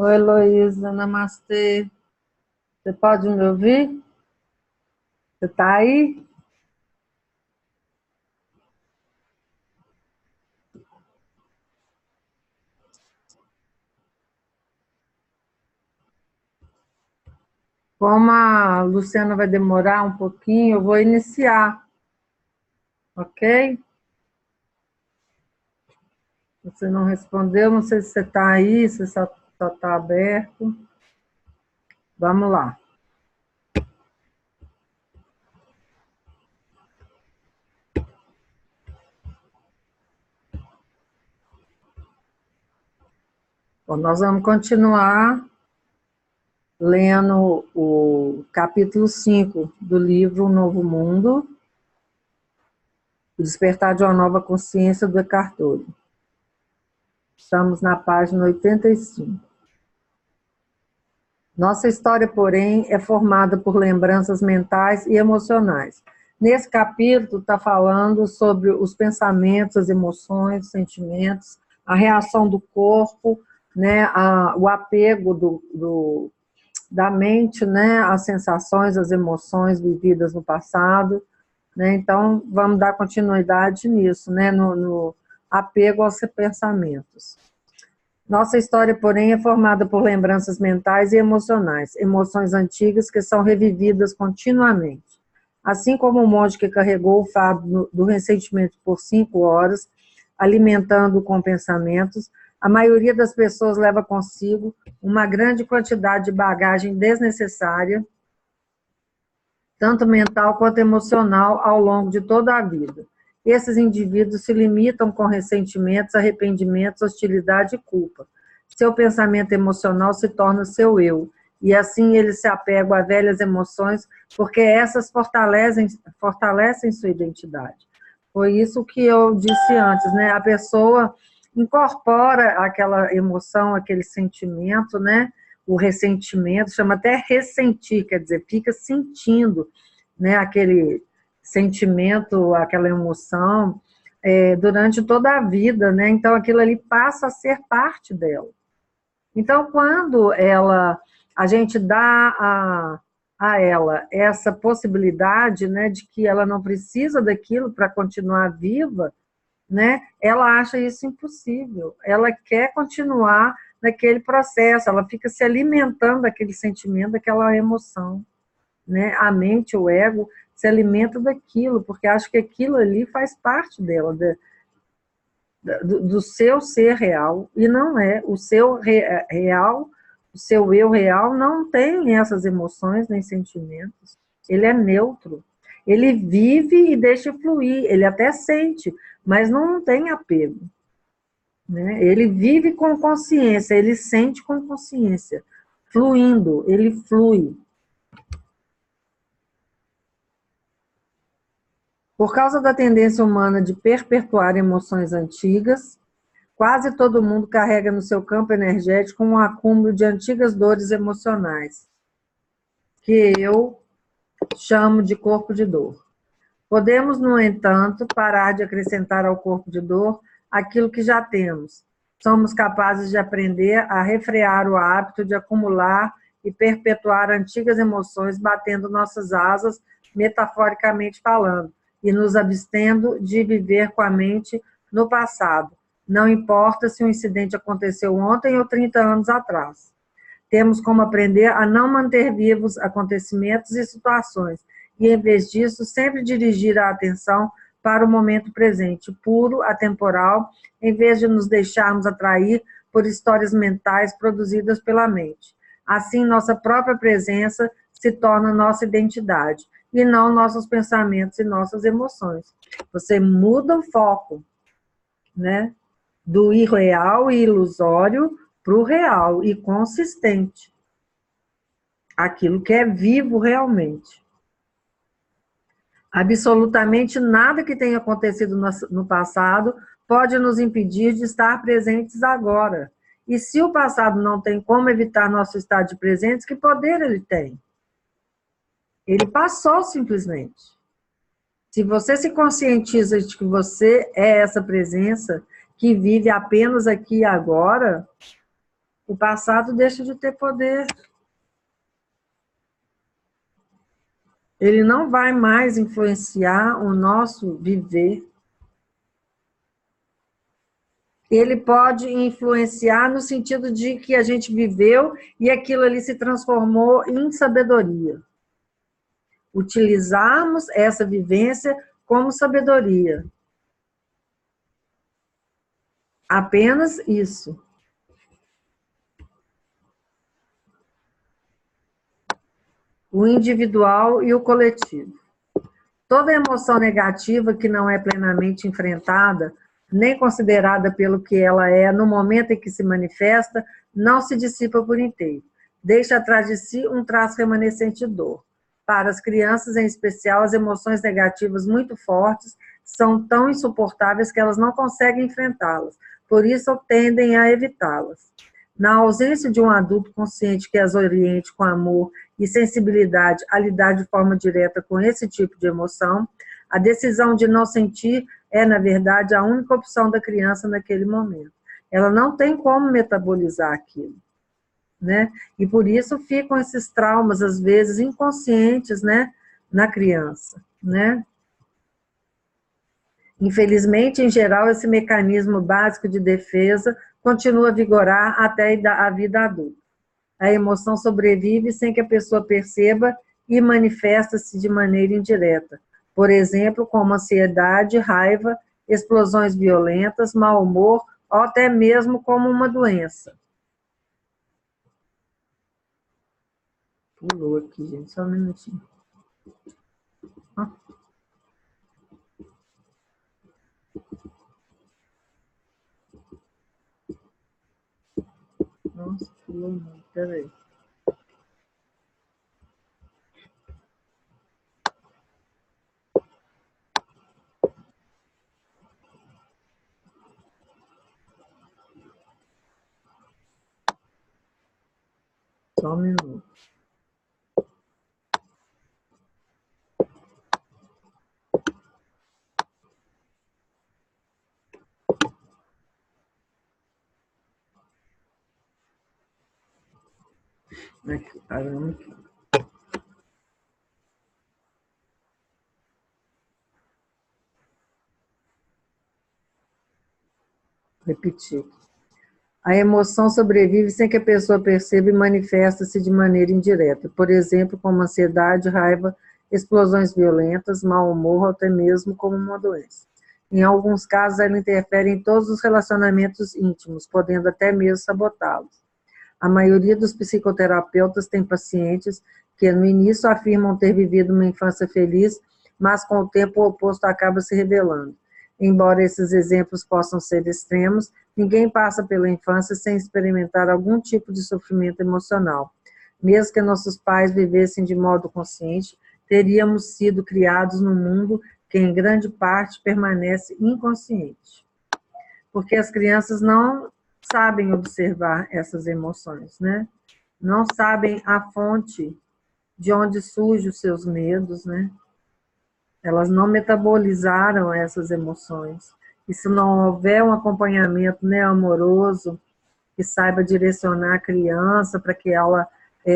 Oi, Heloísa, namastê. Você pode me ouvir? Você está aí? Como a Luciana vai demorar um pouquinho, eu vou iniciar, ok? Você não respondeu, não sei se você está aí, se só está aberto. Vamos lá. Bom, nós vamos continuar lendo o capítulo 5 do livro O Novo Mundo, O Despertar de uma Nova Consciência, do Eckhart Tolle. Estamos na página 85. Nossa história, porém, é formada por lembranças mentais e emocionais. Nesse capítulo está falando sobre os pensamentos, as emoções, os sentimentos, a reação do corpo, né, o apego da mente, né, às sensações, às emoções vividas no passado. Né? Então, vamos dar continuidade nisso, né, no apego aos pensamentos. Nossa história, porém, é formada por lembranças mentais e emocionais, emoções antigas que são revividas continuamente. Assim como o monge que carregou o fardo do ressentimento por 5 horas, alimentando-o com pensamentos, a maioria das pessoas leva consigo uma grande quantidade de bagagem desnecessária, tanto mental quanto emocional, ao longo de toda a vida. Esses indivíduos se limitam com ressentimentos, arrependimentos, hostilidade e culpa. Seu pensamento emocional se torna seu eu, e assim eles se apegam a velhas emoções, porque essas fortalecem sua identidade. Foi isso que eu disse antes, né? A pessoa incorpora aquela emoção, aquele sentimento, né? O ressentimento, chama até ressentir, quer dizer, fica sentindo, né, aquele sentimento, aquela emoção, durante toda a vida, né? Então aquilo ali passa a ser parte dela. Então, quando a gente dá a ela essa possibilidade, né, de que ela não precisa daquilo para continuar viva, né, ela acha isso impossível, ela quer continuar naquele processo, ela fica se alimentando daquele sentimento, daquela emoção, né? A mente, o ego, se alimenta daquilo, porque acha que aquilo ali faz parte dela, do seu ser real, e não é. O seu real, o seu eu real não tem essas emoções nem sentimentos, ele é neutro, ele vive e deixa fluir, ele até sente, mas não tem apego, né? Ele vive com consciência, ele sente com consciência, fluindo, ele flui. Por causa da tendência humana de perpetuar emoções antigas, quase todo mundo carrega no seu campo energético um acúmulo de antigas dores emocionais, que eu chamo de corpo de dor. Podemos, no entanto, parar de acrescentar ao corpo de dor aquilo que já temos. Somos capazes de aprender a refrear o hábito de acumular e perpetuar antigas emoções, batendo nossas asas, metaforicamente falando, e nos abstendo de viver com a mente no passado. Não importa se o incidente aconteceu ontem ou 30 anos atrás. Temos como aprender a não manter vivos acontecimentos e situações, e, em vez disso, sempre dirigir a atenção para o momento presente, puro, atemporal, em vez de nos deixarmos atrair por histórias mentais produzidas pela mente. Assim, nossa própria presença se torna nossa identidade, e não nossos pensamentos e nossas emoções. Você muda o foco, né, do irreal e ilusório para o real e consistente. Aquilo que é vivo realmente. Absolutamente nada que tenha acontecido no passado pode nos impedir de estar presentes agora. E se o passado não tem como evitar nosso estado de presentes, que poder ele tem? Ele passou simplesmente. Se você se conscientiza de que você é essa presença que vive apenas aqui e agora, o passado deixa de ter poder. Ele não vai mais influenciar o nosso viver. Ele pode influenciar no sentido de que a gente viveu e aquilo ali se transformou em sabedoria. Utilizarmos essa vivência como sabedoria. Apenas isso. O individual e o coletivo. Toda emoção negativa que não é plenamente enfrentada, nem considerada pelo que ela é no momento em que se manifesta, não se dissipa por inteiro. Deixa atrás de si um traço remanescente de dor. Para as crianças, em especial, as emoções negativas muito fortes são tão insuportáveis que elas não conseguem enfrentá-las, por isso tendem a evitá-las. Na ausência de um adulto consciente que as oriente com amor e sensibilidade a lidar de forma direta com esse tipo de emoção, a decisão de não sentir é, na verdade, a única opção da criança naquele momento. Ela não tem como metabolizar aquilo, né? E por isso ficam esses traumas, às vezes, inconscientes, né, na criança, né? Infelizmente, em geral, esse mecanismo básico de defesa continua a vigorar até a vida adulta. A emoção sobrevive sem que a pessoa perceba e manifesta-se de maneira indireta. Por exemplo, como ansiedade, raiva, explosões violentas, mau humor, ou até mesmo como uma doença. Pulou aqui, gente, só um minutinho. Nossa, pulou muito, peraí. Só um minuto. Aqui, parando aqui. Repetir. A emoção sobrevive sem que a pessoa perceba e manifesta-se de maneira indireta, por exemplo, como ansiedade, raiva, explosões violentas, mau humor, ou até mesmo como uma doença. Em alguns casos, ela interfere em todos os relacionamentos íntimos, podendo até mesmo sabotá-los. A maioria dos psicoterapeutas tem pacientes que no início afirmam ter vivido uma infância feliz, mas com o tempo o oposto acaba se revelando. Embora esses exemplos possam ser extremos, ninguém passa pela infância sem experimentar algum tipo de sofrimento emocional. Mesmo que nossos pais vivessem de modo consciente, teríamos sido criados num mundo que em grande parte permanece inconsciente. Porque as crianças não sabem observar essas emoções, né? Não sabem a fonte de onde surgem os seus medos, né? Elas não metabolizaram essas emoções. E se não houver um acompanhamento, né, amoroso, que saiba direcionar a criança para que ela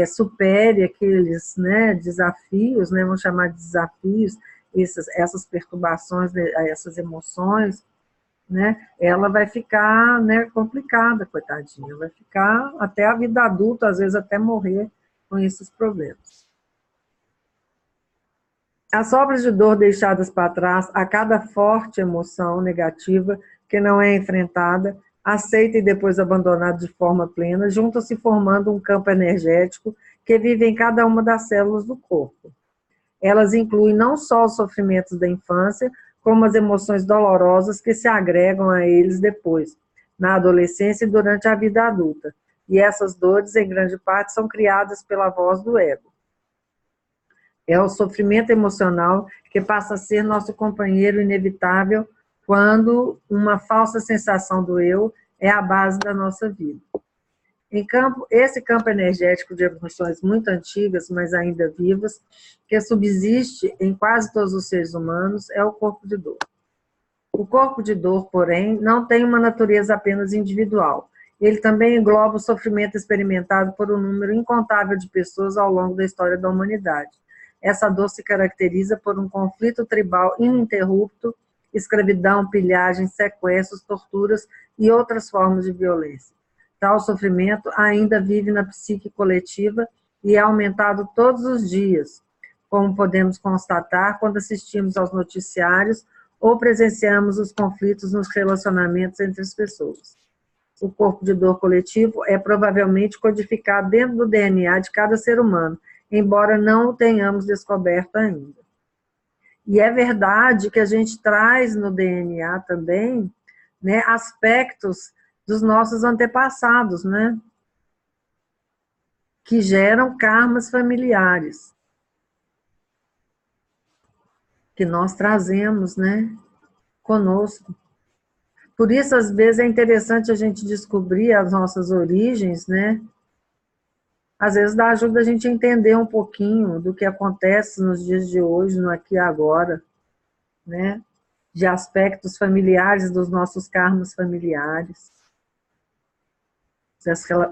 supere aqueles, né, desafios, né, vamos chamar de desafios, essas perturbações, essas emoções, né, ela vai ficar, né, complicada, coitadinha, vai ficar até a vida adulta, às vezes até morrer com esses problemas. As obras de dor deixadas para trás, a cada forte emoção negativa que não é enfrentada, aceita e depois abandonada de forma plena, juntam-se formando um campo energético que vive em cada uma das células do corpo. Elas incluem não só os sofrimentos da infância, como as emoções dolorosas que se agregam a eles depois, na adolescência e durante a vida adulta. E essas dores, em grande parte, são criadas pela voz do ego. É o sofrimento emocional que passa a ser nosso companheiro inevitável quando uma falsa sensação do eu é a base da nossa vida. Esse campo energético de emoções muito antigas, mas ainda vivas, que subsiste em quase todos os seres humanos, é o corpo de dor. O corpo de dor, porém, não tem uma natureza apenas individual. Ele também engloba o sofrimento experimentado por um número incontável de pessoas ao longo da história da humanidade. Essa dor se caracteriza por um conflito tribal ininterrupto, escravidão, pilhagem, sequestros, torturas e outras formas de violência. Tal sofrimento ainda vive na psique coletiva e é aumentado todos os dias, como podemos constatar quando assistimos aos noticiários ou presenciamos os conflitos nos relacionamentos entre as pessoas. O corpo de dor coletivo é provavelmente codificado dentro do DNA de cada ser humano, embora não o tenhamos descoberto ainda. E é verdade que a gente traz no DNA também, né, aspectos dos nossos antepassados, né, que geram karmas familiares, que nós trazemos, né, conosco. Por isso, às vezes, é interessante a gente descobrir as nossas origens, né? Às vezes dá ajuda a gente a entender um pouquinho do que acontece nos dias de hoje, no aqui e agora, né? De aspectos familiares, dos nossos karmas familiares,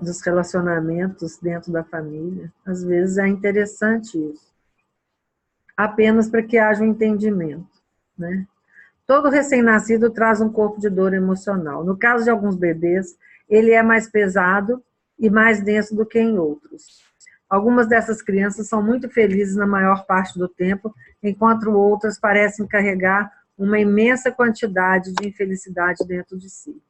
dos relacionamentos dentro da família. Às vezes é interessante isso. Apenas para que haja um entendimento, né? Todo recém-nascido traz um corpo de dor emocional. No caso de alguns bebês, ele é mais pesado e mais denso do que em outros. Algumas dessas crianças são muito felizes na maior parte do tempo, enquanto outras parecem carregar uma imensa quantidade de infelicidade dentro de si.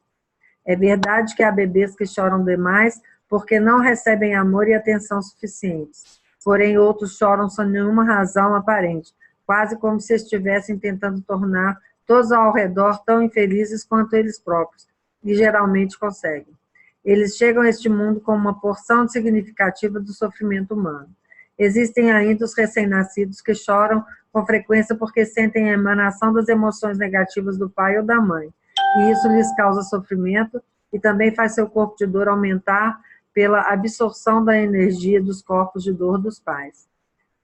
É verdade que há bebês que choram demais porque não recebem amor e atenção suficientes. Porém, outros choram sem nenhuma razão aparente, quase como se estivessem tentando tornar todos ao redor tão infelizes quanto eles próprios, e geralmente conseguem. Eles chegam a este mundo com uma porção significativa do sofrimento humano. Existem ainda os recém-nascidos que choram com frequência porque sentem a emanação das emoções negativas do pai ou da mãe, e isso lhes causa sofrimento e também faz seu corpo de dor aumentar pela absorção da energia dos corpos de dor dos pais.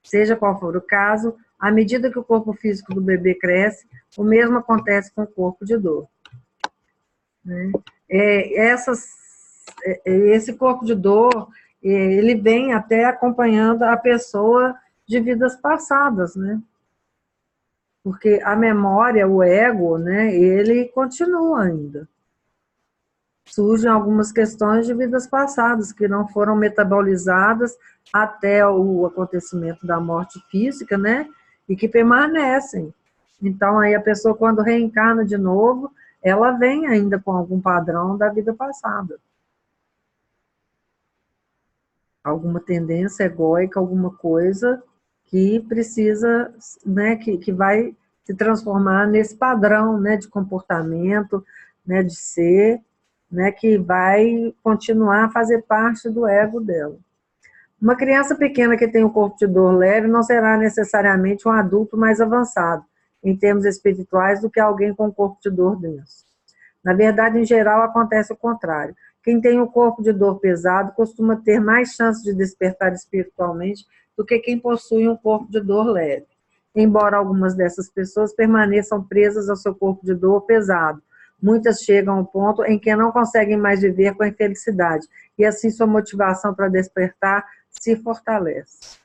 Seja qual for o caso, à medida que o corpo físico do bebê cresce, o mesmo acontece com o corpo de dor. Né? Esse corpo de dor, ele vem até acompanhando a pessoa de vidas passadas, né? Porque a memória, o ego, né, ele continua ainda. Surgem algumas questões de vidas passadas que não foram metabolizadas até o acontecimento da morte física, né? E que permanecem. Então, aí a pessoa, quando reencarna de novo, ela vem ainda com algum padrão da vida passada. Alguma tendência egóica, alguma coisa que precisa, né, que vai se transformar nesse padrão, né, de comportamento, né, de ser, né, que vai continuar a fazer parte do ego dela. Uma criança pequena que tem um corpo de dor leve não será necessariamente um adulto mais avançado, em termos espirituais, do que alguém com um corpo de dor denso. Na verdade, em geral, acontece o contrário. Quem tem um corpo de dor pesado costuma ter mais chance de despertar espiritualmente do que quem possui um corpo de dor leve. Embora algumas dessas pessoas permaneçam presas ao seu corpo de dor pesado, muitas chegam ao ponto em que não conseguem mais viver com a infelicidade, e assim sua motivação para despertar se fortalece.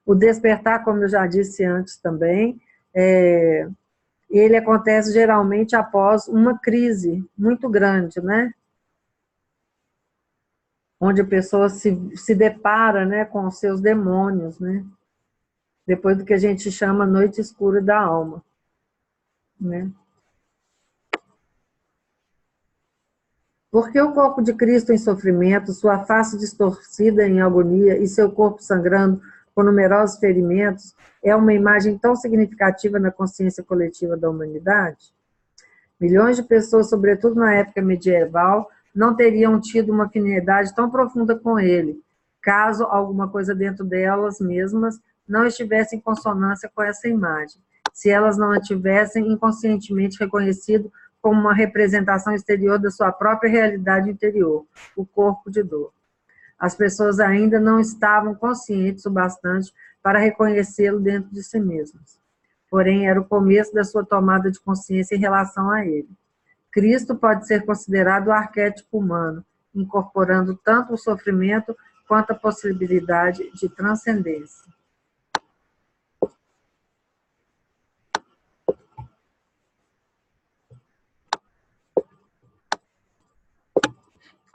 O despertar, como eu já disse antes também, ele acontece geralmente após uma crise muito grande, né? Onde a pessoa se depara, né, com os seus demônios, né? Depois do que a gente chama noite escura da alma, né? Porque o corpo de Cristo em sofrimento, sua face distorcida em agonia e seu corpo sangrando com numerosos ferimentos é uma imagem tão significativa na consciência coletiva da humanidade? Milhões de pessoas, sobretudo na época medieval, não teriam tido uma afinidade tão profunda com ele, caso alguma coisa dentro delas mesmas não estivesse em consonância com essa imagem, se elas não a tivessem inconscientemente reconhecido como uma representação exterior da sua própria realidade interior, o corpo de dor. As pessoas ainda não estavam conscientes o bastante para reconhecê-lo dentro de si mesmas. Porém, era o começo da sua tomada de consciência em relação a ele. Cristo pode ser considerado o arquétipo humano, incorporando tanto o sofrimento quanto a possibilidade de transcendência.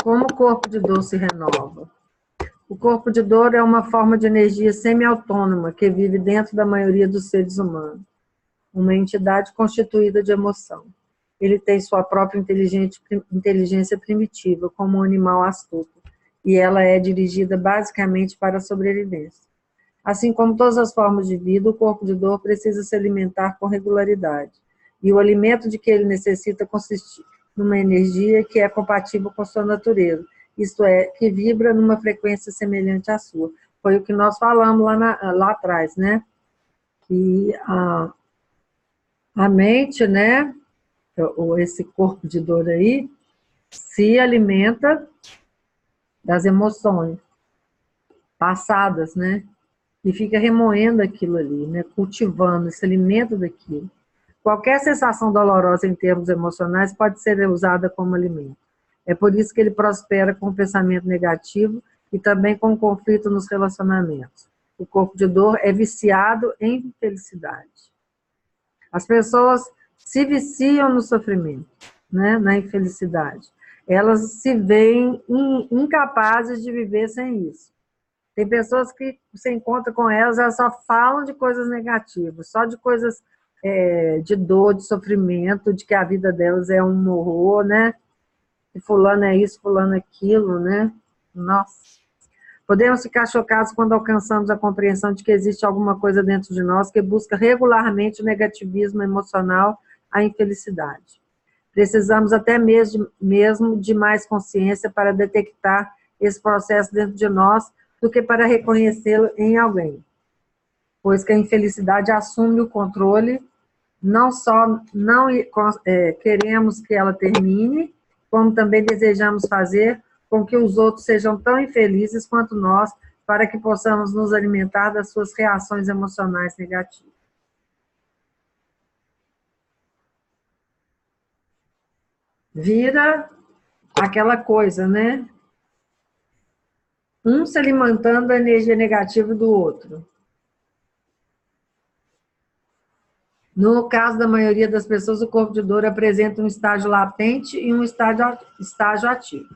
Como o corpo de dor se renova? O corpo de dor é uma forma de energia semi-autônoma que vive dentro da maioria dos seres humanos, uma entidade constituída de emoção. Ele tem sua própria inteligência primitiva, como um animal astuto, e ela é dirigida basicamente para a sobrevivência. Assim como todas as formas de vida, o corpo de dor precisa se alimentar com regularidade, e o alimento de que ele necessita consiste numa energia que é compatível com sua natureza, isto é, que vibra numa frequência semelhante à sua. Foi o que nós falamos lá atrás, né? Que a mente, né, ou esse corpo de dor aí, se alimenta das emoções passadas, né? E fica remoendo aquilo ali, né? Cultivando, se alimenta daquilo. Qualquer sensação dolorosa em termos emocionais pode ser usada como alimento. É por isso que ele prospera com o pensamento negativo e também com o conflito nos relacionamentos. O corpo de dor é viciado em infelicidade. As pessoas se viciam no sofrimento, né? Na infelicidade. Elas se veem incapazes de viver sem isso. Tem pessoas que você encontra com elas só falam de coisas negativas, só de coisas de dor, de sofrimento, de que a vida delas é um horror, né? Que fulano é isso, fulano é aquilo, né? Nossa. Podemos ficar chocados quando alcançamos a compreensão de que existe alguma coisa dentro de nós que busca regularmente o negativismo emocional, a infelicidade. Precisamos até mesmo de mais consciência para detectar esse processo dentro de nós do que para reconhecê-lo em alguém. Pois que a infelicidade assume o controle, não só não queremos que ela termine, como também desejamos fazer com que os outros sejam tão infelizes quanto nós, para que possamos nos alimentar das suas reações emocionais negativas. Vira aquela coisa, né? Um se alimentando da energia negativa do outro. No caso da maioria das pessoas, o corpo de dor apresenta um estágio latente e um estágio ativo.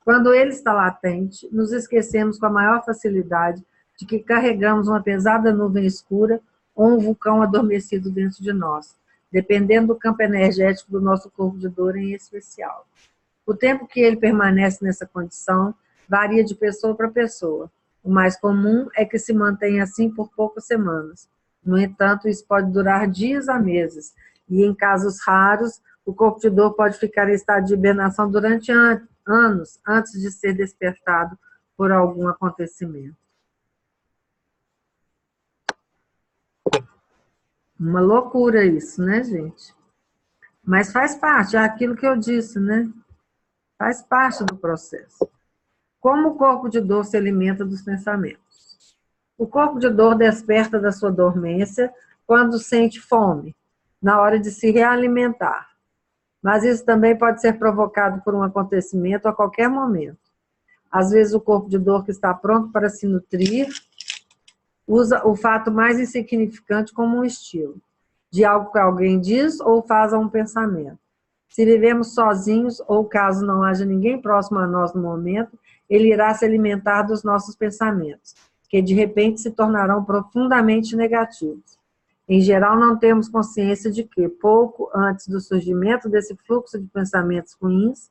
Quando ele está latente, nos esquecemos com a maior facilidade de que carregamos uma pesada nuvem escura ou um vulcão adormecido dentro de nós, dependendo do campo energético do nosso corpo de dor em especial. O tempo que ele permanece nessa condição varia de pessoa para pessoa. O mais comum é que se mantenha assim por poucas semanas. No entanto, isso pode durar dias a meses, e em casos raros, o corpo de dor pode ficar em estado de hibernação durante anos antes de ser despertado por algum acontecimento. Uma loucura isso, né, gente? Mas faz parte, é aquilo que eu disse, né? Faz parte do processo. Como o corpo de dor se alimenta dos pensamentos? O corpo de dor desperta da sua dormência quando sente fome, na hora de se realimentar. Mas isso também pode ser provocado por um acontecimento a qualquer momento. Às vezes o corpo de dor que está pronto para se nutrir usa o fato mais insignificante como um estilo, de algo que alguém diz ou faz a um pensamento. Se vivemos sozinhos ou caso não haja ninguém próximo a nós no momento, ele irá se alimentar dos nossos pensamentos, que de repente se tornarão profundamente negativos. Em geral, não temos consciência de que, pouco antes do surgimento desse fluxo de pensamentos ruins,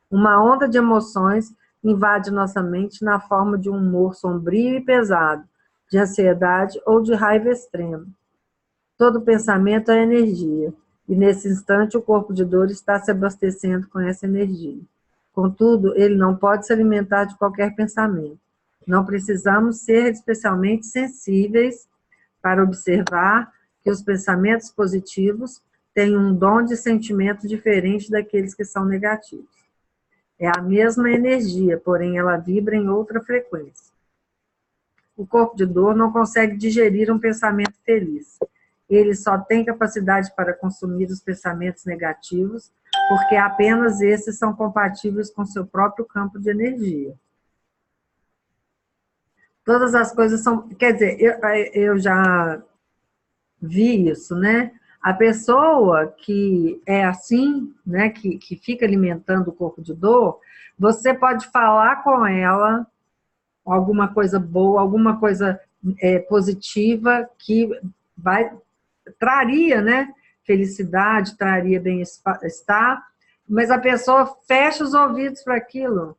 uma onda de emoções invade nossa mente na forma de um humor sombrio e pesado, de ansiedade ou de raiva extrema. Todo pensamento é energia, e nesse instante o corpo de dor está se abastecendo com essa energia. Contudo, ele não pode se alimentar de qualquer pensamento. Não precisamos ser especialmente sensíveis para observar que os pensamentos positivos têm um dom de sentimento diferente daqueles que são negativos. É a mesma energia, porém ela vibra em outra frequência. O corpo de dor não consegue digerir um pensamento feliz. Ele só tem capacidade para consumir os pensamentos negativos porque apenas esses são compatíveis com seu próprio campo de energia. Todas as coisas são... Quer dizer, eu já vi isso, né? A pessoa que é assim, né, que fica alimentando o corpo de dor, você pode falar com ela alguma coisa boa, alguma coisa positiva que traria, né, felicidade, traria bem-estar, mas a pessoa fecha os ouvidos para aquilo.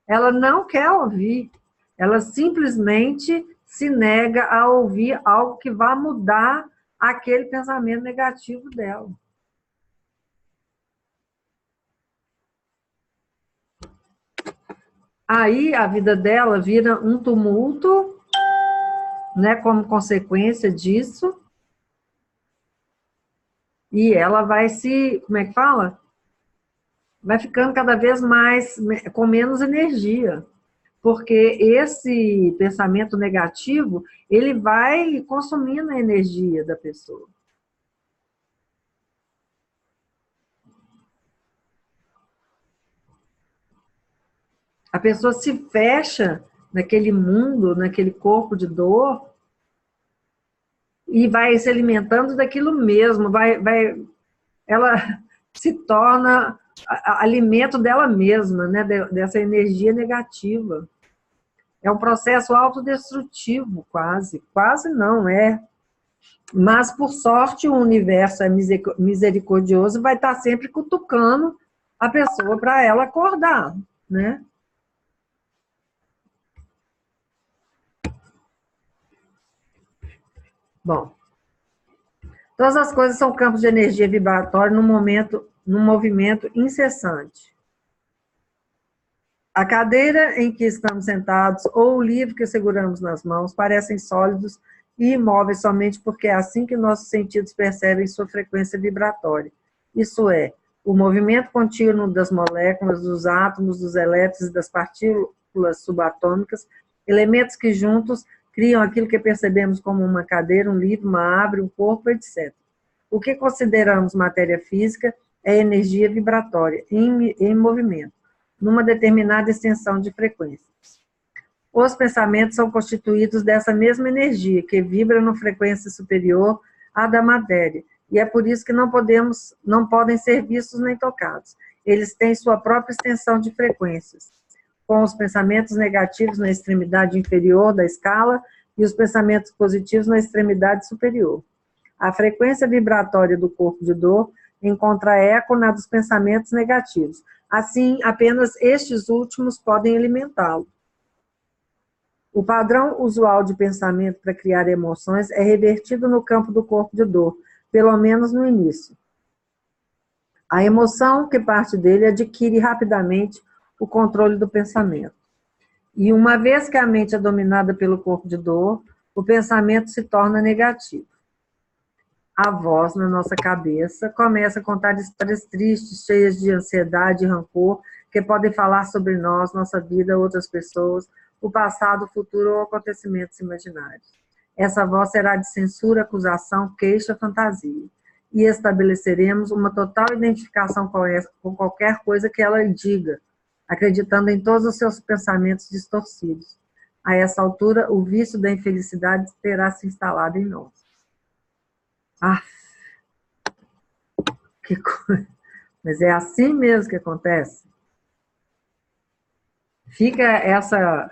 Ela não quer ouvir, ela simplesmente se nega a ouvir algo que vá mudar aquele pensamento negativo dela. Aí a vida dela vira um tumulto, né, como consequência disso, e ela vai como é que fala? Vai ficando cada vez mais, com menos energia, porque esse pensamento negativo, ele vai consumindo a energia da pessoa. A pessoa se fecha naquele mundo, naquele corpo de dor, e vai se alimentando daquilo mesmo, ela se torna alimento dela mesma, né, dessa energia negativa. É um processo autodestrutivo, quase. Quase não, é. Mas, por sorte, o universo é misericordioso e vai estar sempre cutucando a pessoa para ela acordar, né? Bom, todas as coisas são campos de energia vibratória num movimento incessante. A cadeira em que estamos sentados ou o livro que seguramos nas mãos parecem sólidos e imóveis somente porque é assim que nossos sentidos percebem sua frequência vibratória. Isso é, o movimento contínuo das moléculas, dos átomos, dos elétrons e das partículas subatômicas, elementos que juntos criam aquilo que percebemos como uma cadeira, um livro, uma árvore, um corpo, etc. O que consideramos matéria física é energia vibratória, em movimento, numa determinada extensão de frequências. Os pensamentos são constituídos dessa mesma energia, que vibra numa frequência superior à da matéria, e é por isso que não podem ser vistos nem tocados. Eles têm sua própria extensão de frequências, com os pensamentos negativos na extremidade inferior da escala e os pensamentos positivos na extremidade superior. A frequência vibratória do corpo de dor encontra eco na dos pensamentos negativos. Assim, apenas estes últimos podem alimentá-lo. O padrão usual de pensamento para criar emoções é revertido no campo do corpo de dor, pelo menos no início. A emoção que parte dele adquire rapidamente o controle do pensamento. E uma vez que a mente é dominada pelo corpo de dor, o pensamento se torna negativo. A voz na nossa cabeça começa a contar histórias tristes, cheias de ansiedade e rancor, que podem falar sobre nós, nossa vida, outras pessoas, o passado, o futuro ou acontecimentos imaginários. Essa voz será de censura, acusação, queixa, fantasia. E estabeleceremos uma total identificação com qualquer coisa que ela diga, acreditando em todos os seus pensamentos distorcidos. A essa altura, o vício da infelicidade terá se instalado em nós. Ah, que coisa. Mas é assim mesmo que acontece. Fica essa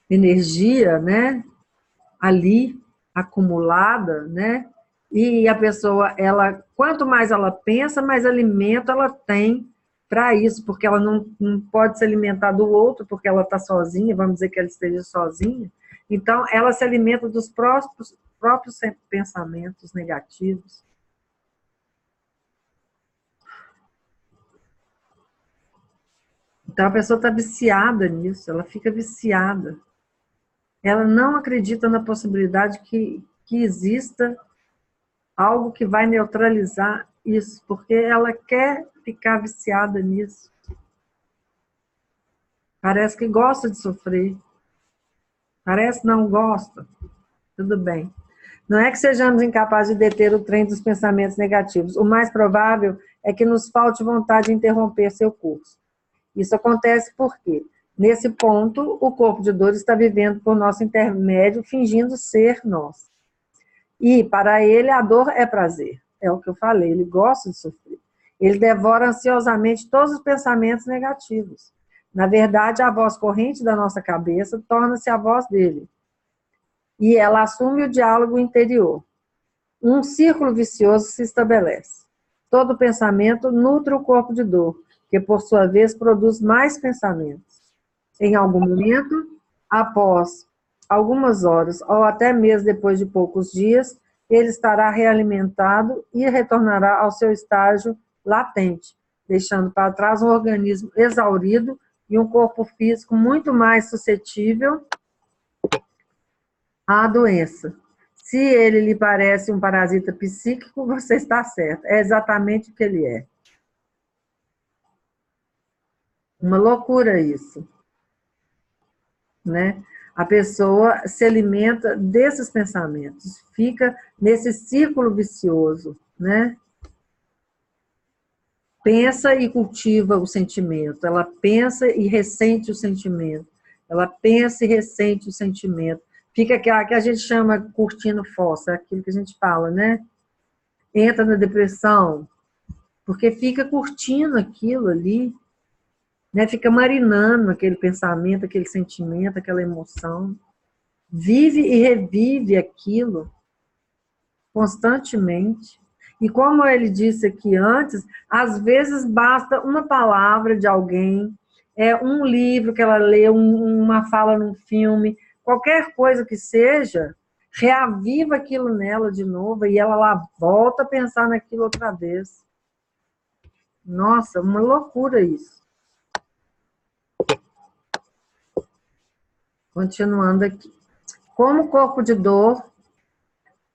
energia, né, ali acumulada, né? E a pessoa, quanto mais ela pensa, mais alimento ela tem para isso, porque ela não pode se alimentar do outro, porque ela está sozinha, vamos dizer que ela esteja sozinha. Então, ela se alimenta dos próprios pensamentos negativos. Então, a pessoa está viciada nisso, ela fica viciada. Ela não acredita na possibilidade que exista algo que vai neutralizar isso, porque ela quer ficar viciada nisso. Parece que gosta de sofrer. Parece não gosta. Tudo bem. Não é que sejamos incapazes de deter o trem dos pensamentos negativos. O mais provável é que nos falte vontade de interromper seu curso. Isso acontece porque, nesse ponto, o corpo de dor está vivendo por nosso intermédio, fingindo ser nós. E, para ele, a dor é prazer. É o que eu falei, ele gosta de sofrer. Ele devora ansiosamente todos os pensamentos negativos. Na verdade, a voz corrente da nossa cabeça torna-se a voz dele. E ela assume o diálogo interior. Um círculo vicioso se estabelece. Todo pensamento nutre o corpo de dor, que por sua vez produz mais pensamentos. Em algum momento, após algumas horas, ou até mesmo depois de poucos dias, ele estará realimentado e retornará ao seu estágio latente, deixando para trás um organismo exaurido e um corpo físico muito mais suscetível à doença. Se ele lhe parece um parasita psíquico, você está certo. É exatamente o que ele é. Uma loucura isso, né? A pessoa se alimenta desses pensamentos, fica nesse círculo vicioso, né? Pensa e cultiva o sentimento, ela pensa e ressente o sentimento, ela pensa e ressente o sentimento. Fica aquela que a gente chama curtindo fossa, aquilo que a gente fala, né? Entra na depressão, porque fica curtindo aquilo ali, né? Fica marinando aquele pensamento, aquele sentimento, aquela emoção. Vive e revive aquilo constantemente. E como ele disse aqui antes, às vezes basta uma palavra de alguém, um livro que ela lê, uma fala num filme, qualquer coisa que seja, reaviva aquilo nela de novo e ela lá volta a pensar naquilo outra vez. Nossa, uma loucura isso. Continuando aqui. Como o corpo de dor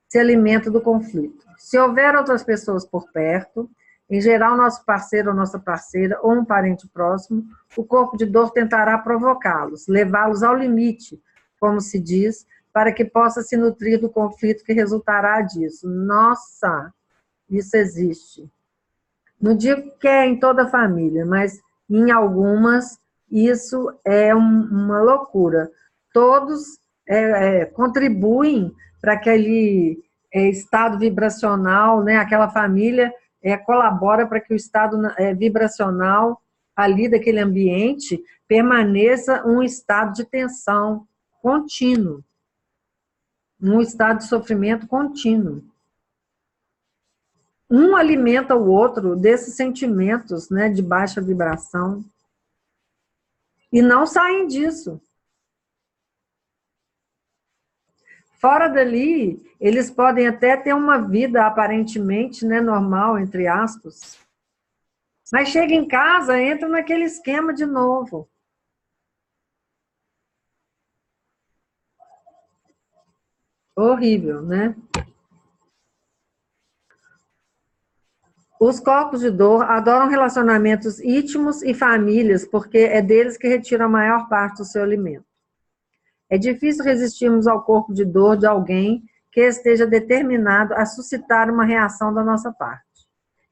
se alimenta do conflito? Se houver outras pessoas por perto, em geral nosso parceiro ou nossa parceira, ou um parente próximo, o corpo de dor tentará provocá-los, levá-los ao limite, como se diz, para que possa se nutrir do conflito que resultará disso. Nossa, isso existe. Não digo que é em toda a família, mas em algumas isso é uma loucura. Todos contribuem para aquele estado vibracional, né? Aquela família colabora para que o estado vibracional ali daquele ambiente permaneça um estado de tensão contínuo, um estado de sofrimento contínuo. Um alimenta o outro desses sentimentos, né, de baixa vibração e não saem disso. Fora dali, eles podem até ter uma vida aparentemente, né, normal, entre aspas. Mas chega em casa, entra naquele esquema de novo. Horrível, né? Os corpos de dor adoram relacionamentos íntimos e famílias, porque é deles que retiram a maior parte do seu alimento. É difícil resistirmos ao corpo de dor de alguém que esteja determinado a suscitar uma reação da nossa parte.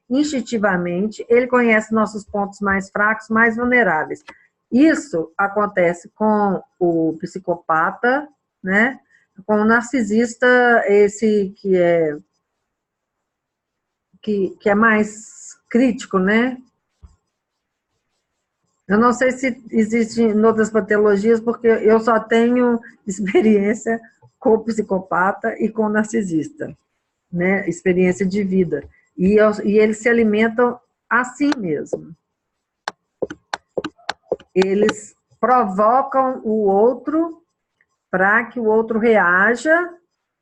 Instintivamente, ele conhece nossos pontos mais fracos, mais vulneráveis. Isso acontece com o psicopata, né? Com o narcisista, esse que é mais crítico, né? Eu não sei se existe em outras patologias, porque eu só tenho experiência com o psicopata e com o narcisista, né? Experiência de vida. E eles se alimentam assim mesmo. Eles provocam o outro para que o outro reaja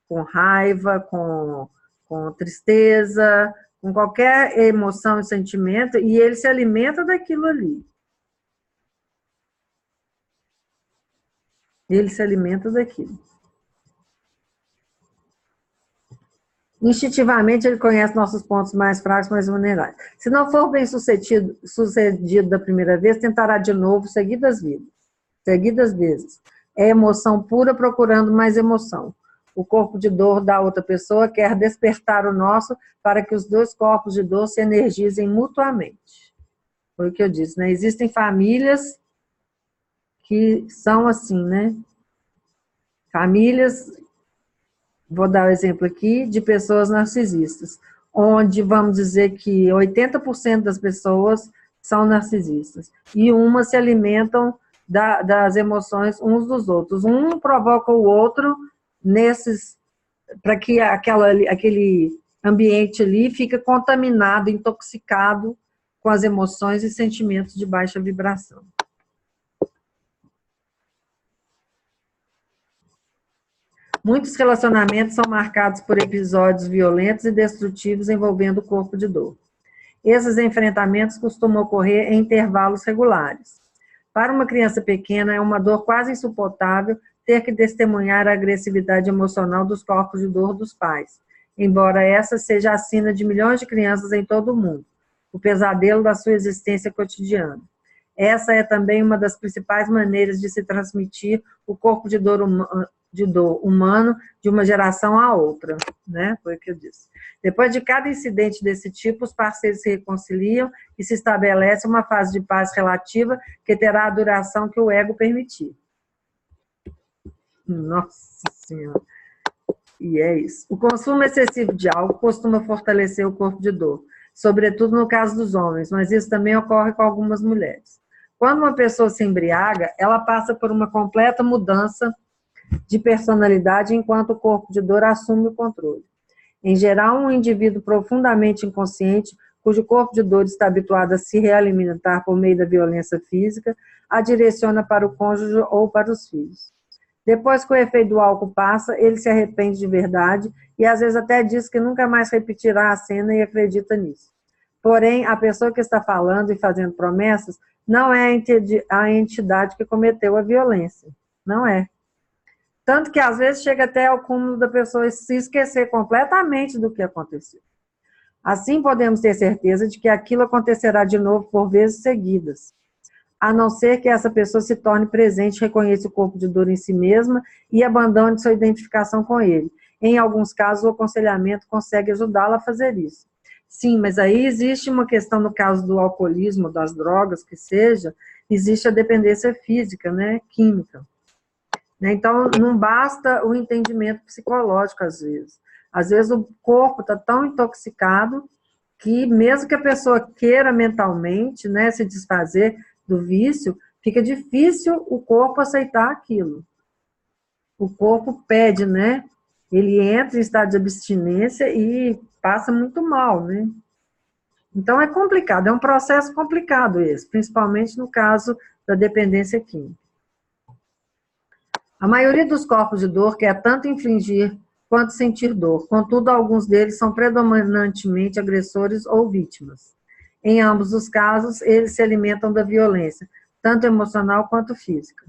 com raiva, com tristeza, com qualquer emoção e sentimento, e ele se alimenta daquilo ali. Ele se alimenta daquilo. Instintivamente, ele conhece nossos pontos mais fracos, mais vulneráveis. Se não for bem sucedido da primeira vez, tentará de novo, seguidas vezes. É emoção pura procurando mais emoção. O corpo de dor da outra pessoa quer despertar o nosso para que os dois corpos de dor se energizem mutuamente. Foi o que eu disse, né? Existem famílias que são assim, né? Famílias, vou dar um exemplo aqui, de pessoas narcisistas, onde vamos dizer que 80% das pessoas são narcisistas, e umas se alimentam das emoções uns dos outros. Um provoca o outro para que aquele ambiente ali fique contaminado, intoxicado com as emoções e sentimentos de baixa vibração. Muitos relacionamentos são marcados por episódios violentos e destrutivos envolvendo o corpo de dor. Esses enfrentamentos costumam ocorrer em intervalos regulares. Para uma criança pequena, é uma dor quase insuportável ter que testemunhar a agressividade emocional dos corpos de dor dos pais, embora essa seja a sina de milhões de crianças em todo o mundo, o pesadelo da sua existência cotidiana. Essa é também uma das principais maneiras de se transmitir o corpo de dor humano de uma geração à outra, né? Foi o que eu disse. Depois de cada incidente desse tipo, os parceiros se reconciliam e se estabelece uma fase de paz relativa que terá a duração que o ego permitir. Nossa Senhora! E é isso. O consumo excessivo de álcool costuma fortalecer o corpo de dor, sobretudo no caso dos homens, mas isso também ocorre com algumas mulheres. Quando uma pessoa se embriaga, ela passa por uma completa mudança de personalidade, enquanto o corpo de dor assume o controle. Em geral, um indivíduo profundamente inconsciente, cujo corpo de dor está habituado a se realimentar por meio da violência física, a direciona para o cônjuge ou para os filhos. Depois que o efeito do álcool passa, ele se arrepende de verdade e às vezes até diz que nunca mais repetirá a cena e acredita nisso. Porém, a pessoa que está falando e fazendo promessas não é a entidade que cometeu a violência. Não é. Tanto que às vezes chega até ao cúmulo da pessoa se esquecer completamente do que aconteceu. Assim podemos ter certeza de que aquilo acontecerá de novo por vezes seguidas, a não ser que essa pessoa se torne presente, reconheça o corpo de dor em si mesma e abandone sua identificação com ele. Em alguns casos, o aconselhamento consegue ajudá-la a fazer isso. Sim, mas aí existe uma questão no caso do alcoolismo, das drogas, que seja, existe a dependência física, né, química. Então, não basta o entendimento psicológico, às vezes. Às vezes, o corpo está tão intoxicado que, mesmo que a pessoa queira mentalmente, né, se desfazer do vício, fica difícil o corpo aceitar aquilo. O corpo pede, né? Ele entra em estado de abstinência e passa muito mal, né? Então, é complicado, é um processo complicado esse, principalmente no caso da dependência química. A maioria dos corpos de dor quer tanto infligir quanto sentir dor, contudo, alguns deles são predominantemente agressores ou vítimas. Em ambos os casos, eles se alimentam da violência, tanto emocional quanto física.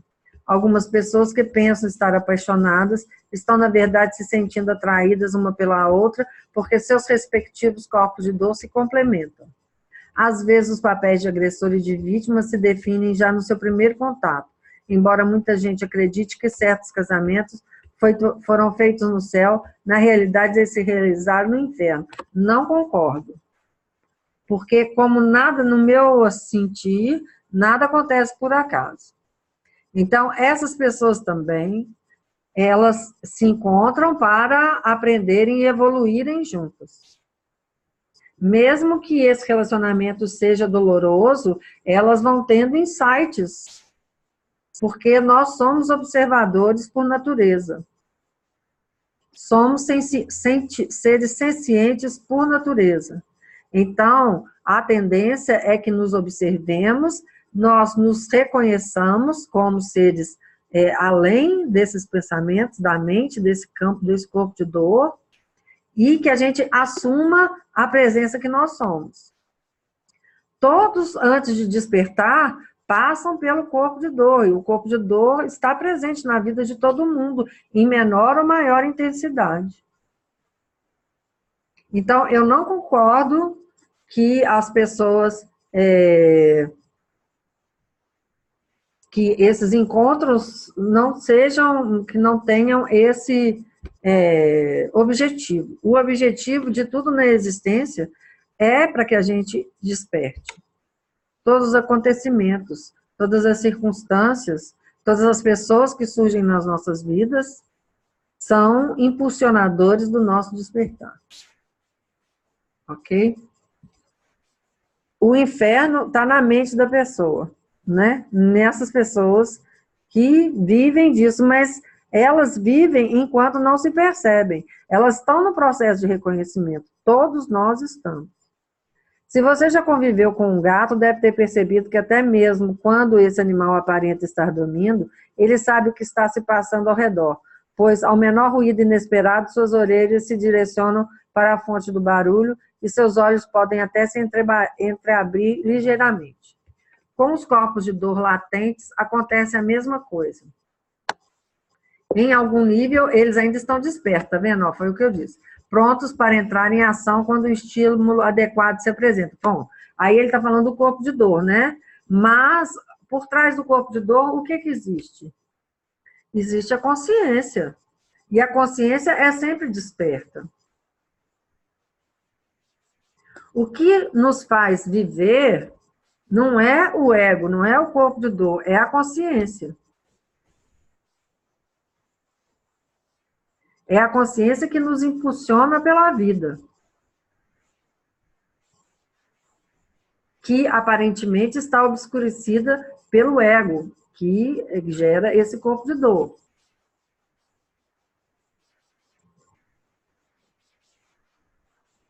Algumas pessoas que pensam estar apaixonadas estão, na verdade, se sentindo atraídas uma pela outra, porque seus respectivos corpos de dor se complementam. Às vezes, os papéis de agressor e de vítima se definem já no seu primeiro contato, embora muita gente acredite que certos casamentos foram feitos no céu, na realidade eles se realizaram no inferno. Não concordo. Porque, como nada, no meu sentir, nada acontece por acaso. Então, essas pessoas também, elas se encontram para aprenderem e evoluírem juntas. Mesmo que esse relacionamento seja doloroso, elas vão tendo insights, porque nós somos observadores por natureza. Somos seres sencientes por natureza. Então, a tendência é que nos observemos, nós nos reconheçamos como seres além desses pensamentos, da mente, desse campo, desse corpo de dor, e que a gente assuma a presença que nós somos. Todos, antes de despertar, passam pelo corpo de dor, e o corpo de dor está presente na vida de todo mundo, em menor ou maior intensidade. Então, eu não concordo que as pessoas, que esses encontros não sejam, que não tenham objetivo. O objetivo de tudo na existência é para que a gente desperte. Todos os acontecimentos, todas as circunstâncias, todas as pessoas que surgem nas nossas vidas são impulsionadores do nosso despertar. Ok? O inferno está na mente da pessoa, né? Nessas pessoas que vivem disso, mas elas vivem enquanto não se percebem. Elas estão no processo de reconhecimento. Todos nós estamos. Se você já conviveu com um gato, deve ter percebido que até mesmo quando esse animal aparenta estar dormindo, ele sabe o que está se passando ao redor, pois ao menor ruído inesperado, suas orelhas se direcionam para a fonte do barulho e seus olhos podem até se entreabrir ligeiramente. Com os corpos de dor latentes, acontece a mesma coisa. Em algum nível, eles ainda estão despertos, tá vendo? Foi o que eu disse. Prontos para entrar em ação quando o estímulo adequado se apresenta. Bom, aí ele está falando do corpo de dor, né? Mas, por trás do corpo de dor, o que existe? Existe a consciência. E a consciência é sempre desperta. O que nos faz viver não é o ego, não é o corpo de dor, é a consciência. É a consciência que nos impulsiona pela vida. Que aparentemente está obscurecida pelo ego, que gera esse corpo de dor.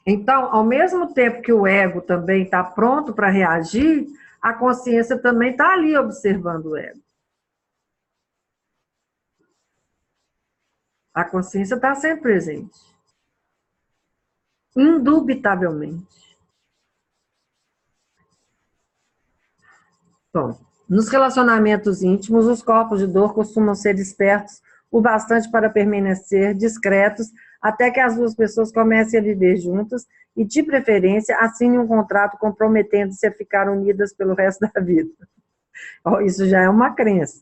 Então, ao mesmo tempo que o ego também está pronto para reagir, a consciência também está ali observando o ego. A consciência está sempre presente. Indubitavelmente. Bom, nos relacionamentos íntimos, os corpos de dor costumam ser despertos o bastante para permanecer discretos até que as duas pessoas comecem a viver juntas e, de preferência, assinem um contrato comprometendo-se a ficar unidas pelo resto da vida. Isso já é uma crença.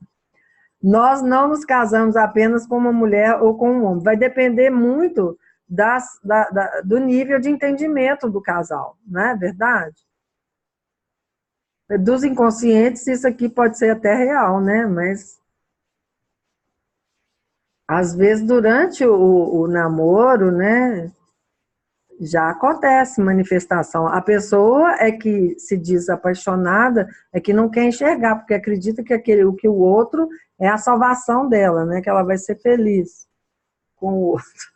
Nós não nos casamos apenas com uma mulher ou com um homem. Vai depender muito do nível de entendimento do casal, não é verdade? Dos inconscientes, isso aqui pode ser até real, né? Mas, às vezes, durante o namoro, né, já acontece manifestação. A pessoa é que se diz apaixonada, é que não quer enxergar, porque acredita que o outro é a salvação dela, né? Que ela vai ser feliz com o outro.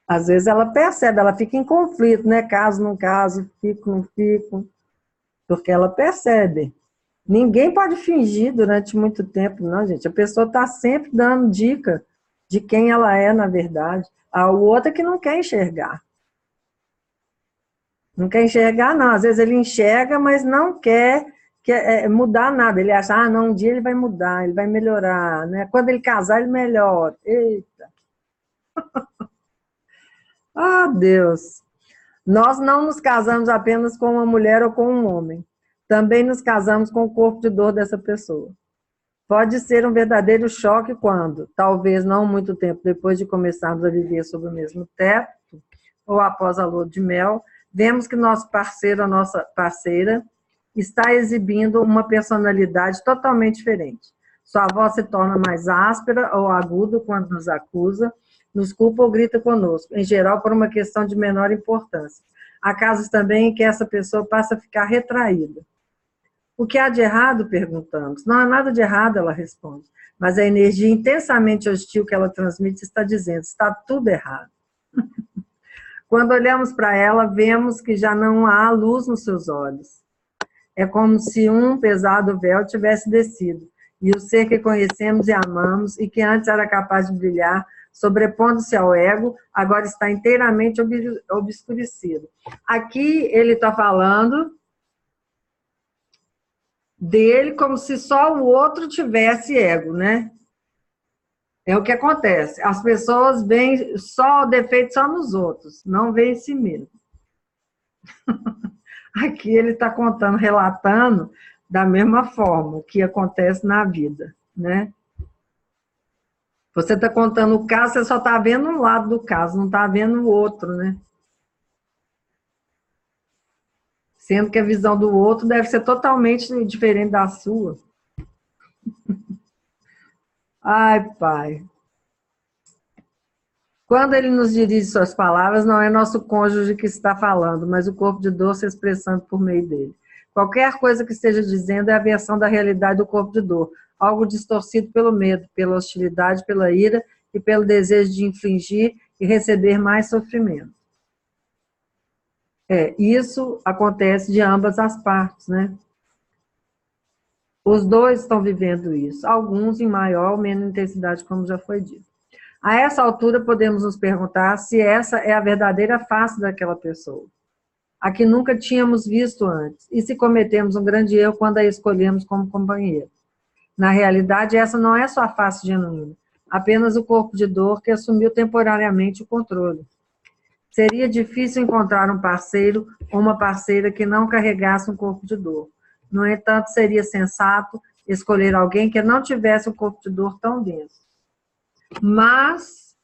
Às vezes ela percebe, ela fica em conflito, né? Caso, não caso, fico, não fico. Porque ela percebe. Ninguém pode fingir durante muito tempo, não, gente. A pessoa está sempre dando dica de quem ela é, na verdade. O outro é que não quer enxergar. Não quer enxergar, não. Às vezes ele enxerga, mas não quer mudar nada. Ele acha, não, um dia ele vai mudar, ele vai melhorar, né? Quando ele casar, ele melhora. Eita! Deus! Nós não nos casamos apenas com uma mulher ou com um homem. Também nos casamos com o corpo de dor dessa pessoa. Pode ser um verdadeiro choque quando, talvez não muito tempo depois de começarmos a viver sob o mesmo teto, ou após a lua de mel, vemos que nosso parceiro ou nossa parceira está exibindo uma personalidade totalmente diferente. Sua voz se torna mais áspera ou aguda quando nos acusa, nos culpa ou grita conosco, em geral por uma questão de menor importância. Há casos também em que essa pessoa passa a ficar retraída. O que há de errado? Perguntamos. Não há nada de errado, ela responde. Mas a energia intensamente hostil que ela transmite está dizendo, está tudo errado. Quando olhamos para ela, vemos que já não há luz nos seus olhos. É como se um pesado véu tivesse descido, e o ser que conhecemos e amamos, e que antes era capaz de brilhar, sobrepondo-se ao ego, agora está inteiramente obscurecido. Aqui ele está falando dele como se só o outro tivesse ego, né? É o que acontece. As pessoas veem só o defeito só nos outros, não veem em si mesmo. Aqui ele está contando, relatando da mesma forma o que acontece na vida, né? Você está contando o caso, você só está vendo um lado do caso, não está vendo o outro, né? Sendo que a visão do outro deve ser totalmente diferente da sua. Ai, pai. Quando ele nos dirige suas palavras, não é nosso cônjuge que está falando, mas o corpo de dor se expressando por meio dele. Qualquer coisa que esteja dizendo é a versão da realidade do corpo de dor, algo distorcido pelo medo, pela hostilidade, pela ira e pelo desejo de infligir e receber mais sofrimento. Isso acontece de ambas as partes, né? Os dois estão vivendo isso, alguns em maior ou menor intensidade, como já foi dito. A essa altura, podemos nos perguntar se essa é a verdadeira face daquela pessoa, a que nunca tínhamos visto antes, e se cometemos um grande erro quando a escolhemos como companheira. Na realidade, essa não é sua face genuína, apenas o corpo de dor que assumiu temporariamente o controle. Seria difícil encontrar um parceiro ou uma parceira que não carregasse um corpo de dor. No entanto, seria sensato escolher alguém que não tivesse um corpo de dor tão denso. Mas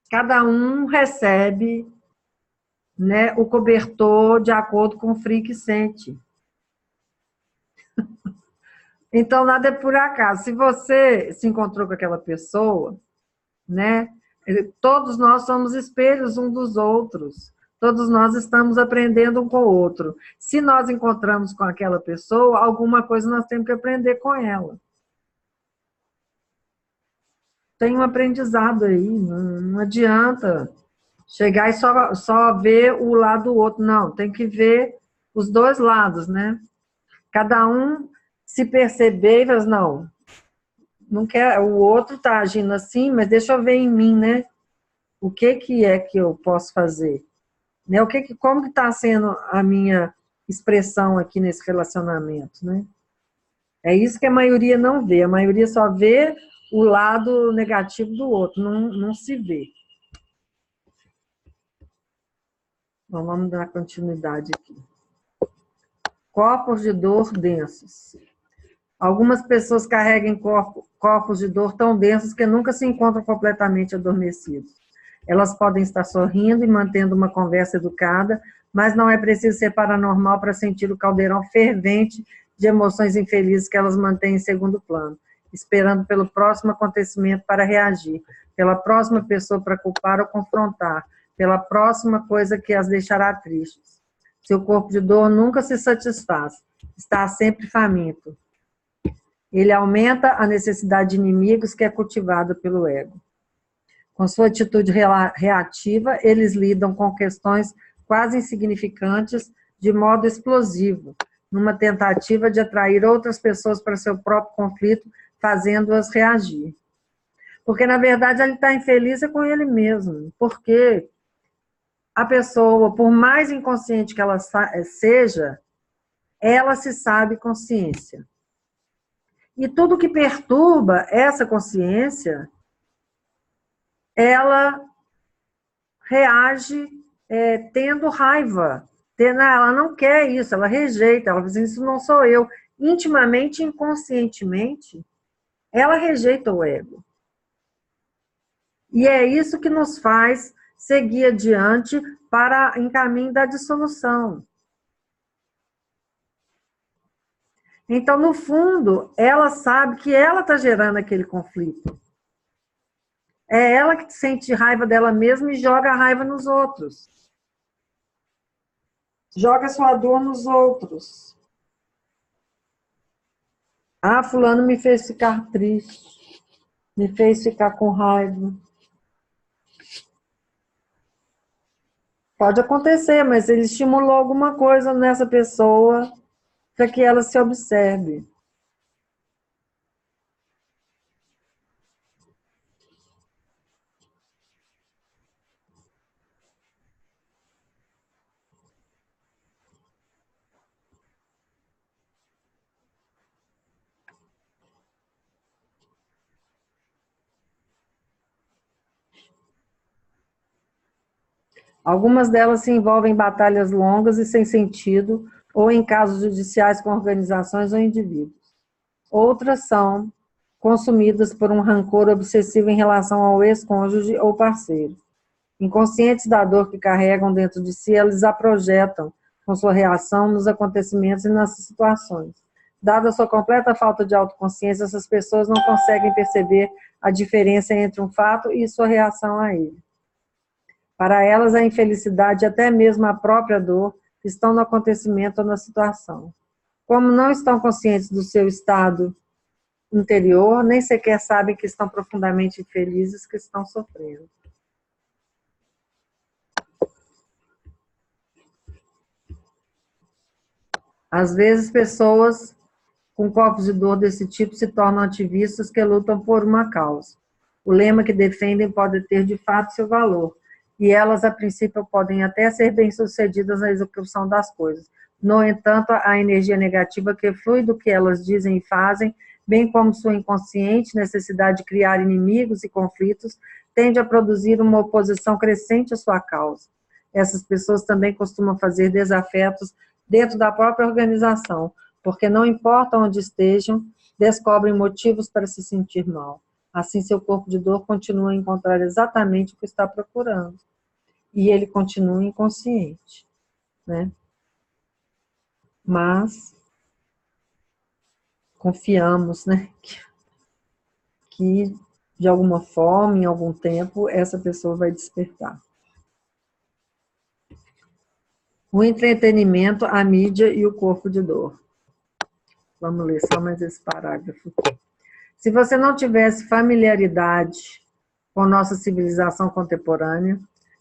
cada um recebe, né, o cobertor de acordo com o frio que sente. Então, nada é por acaso. Se você se encontrou com aquela pessoa, né, todos nós somos espelhos um dos outros. Todos nós estamos aprendendo um com o outro. Se nós encontramos com aquela pessoa, alguma coisa nós temos que aprender com ela. Tem um aprendizado aí, não adianta chegar e só ver o lado do outro. Não, tem que ver os dois lados, né? Cada um se perceber e falar, não quer, o outro está agindo assim, mas deixa eu ver em mim, né? O que é que eu posso fazer? Né? Como que está sendo a minha expressão aqui nesse relacionamento, né? É isso que a maioria não vê. A maioria só vê o lado negativo do outro, não se vê. Então, vamos dar continuidade aqui. Corpos de dor densos. Algumas pessoas carregam corpos de dor tão densos que nunca se encontram completamente adormecidos. Elas podem estar sorrindo e mantendo uma conversa educada, mas não é preciso ser paranormal para sentir o caldeirão fervente de emoções infelizes que elas mantêm em segundo plano, esperando pelo próximo acontecimento para reagir, pela próxima pessoa para culpar ou confrontar, pela próxima coisa que as deixará tristes. Seu corpo de dor nunca se satisfaz, está sempre faminto. Ele aumenta a necessidade de inimigos que é cultivada pelo ego. Com sua atitude reativa, eles lidam com questões quase insignificantes de modo explosivo, numa tentativa de atrair outras pessoas para seu próprio conflito, fazendo-as reagir. Porque, na verdade, ele está infeliz com ele mesmo. Porque a pessoa, por mais inconsciente que ela seja, ela se sabe consciência. E tudo que perturba essa consciência, ela reage tendo raiva. Ela não quer isso, ela rejeita, ela diz, isso não sou eu. Intimamente, inconscientemente, ela rejeita o ego. E é isso que nos faz seguir adiante em caminho da dissolução. Então, no fundo, ela sabe que ela está gerando aquele conflito. É ela que sente raiva dela mesma e joga a raiva nos outros. Joga sua dor nos outros. Ah, fulano me fez ficar triste. Me fez ficar com raiva. Pode acontecer, mas ele estimulou alguma coisa nessa pessoa para que ela se observe. Algumas delas se envolvem em batalhas longas e sem sentido, ou em casos judiciais com organizações ou indivíduos. Outras são consumidas por um rancor obsessivo em relação ao ex-cônjuge ou parceiro. Inconscientes da dor que carregam dentro de si, eles a projetam com sua reação nos acontecimentos e nas situações. Dada a sua completa falta de autoconsciência, essas pessoas não conseguem perceber a diferença entre um fato e sua reação a ele. Para elas, a infelicidade e até mesmo a própria dor estão no acontecimento ou na situação. Como não estão conscientes do seu estado interior, nem sequer sabem que estão profundamente infelizes, que estão sofrendo. Às vezes, pessoas com corpos de dor desse tipo se tornam ativistas que lutam por uma causa. O lema que defendem pode ter, de fato, seu valor, e elas, a princípio, podem até ser bem-sucedidas na execução das coisas. No entanto, a energia negativa que flui do que elas dizem e fazem, bem como sua inconsciente necessidade de criar inimigos e conflitos, tende a produzir uma oposição crescente à sua causa. Essas pessoas também costumam fazer desafetos dentro da própria organização, porque não importa onde estejam, descobrem motivos para se sentir mal. Assim, seu corpo de dor continua a encontrar exatamente o que está procurando. E ele continua inconsciente, né? Mas confiamos, né, que de alguma forma, em algum tempo, essa pessoa vai despertar. O entretenimento, a mídia e o corpo de dor. Vamos ler só mais esse parágrafo aqui. Se você não tivesse familiaridade com nossa civilização contemporânea,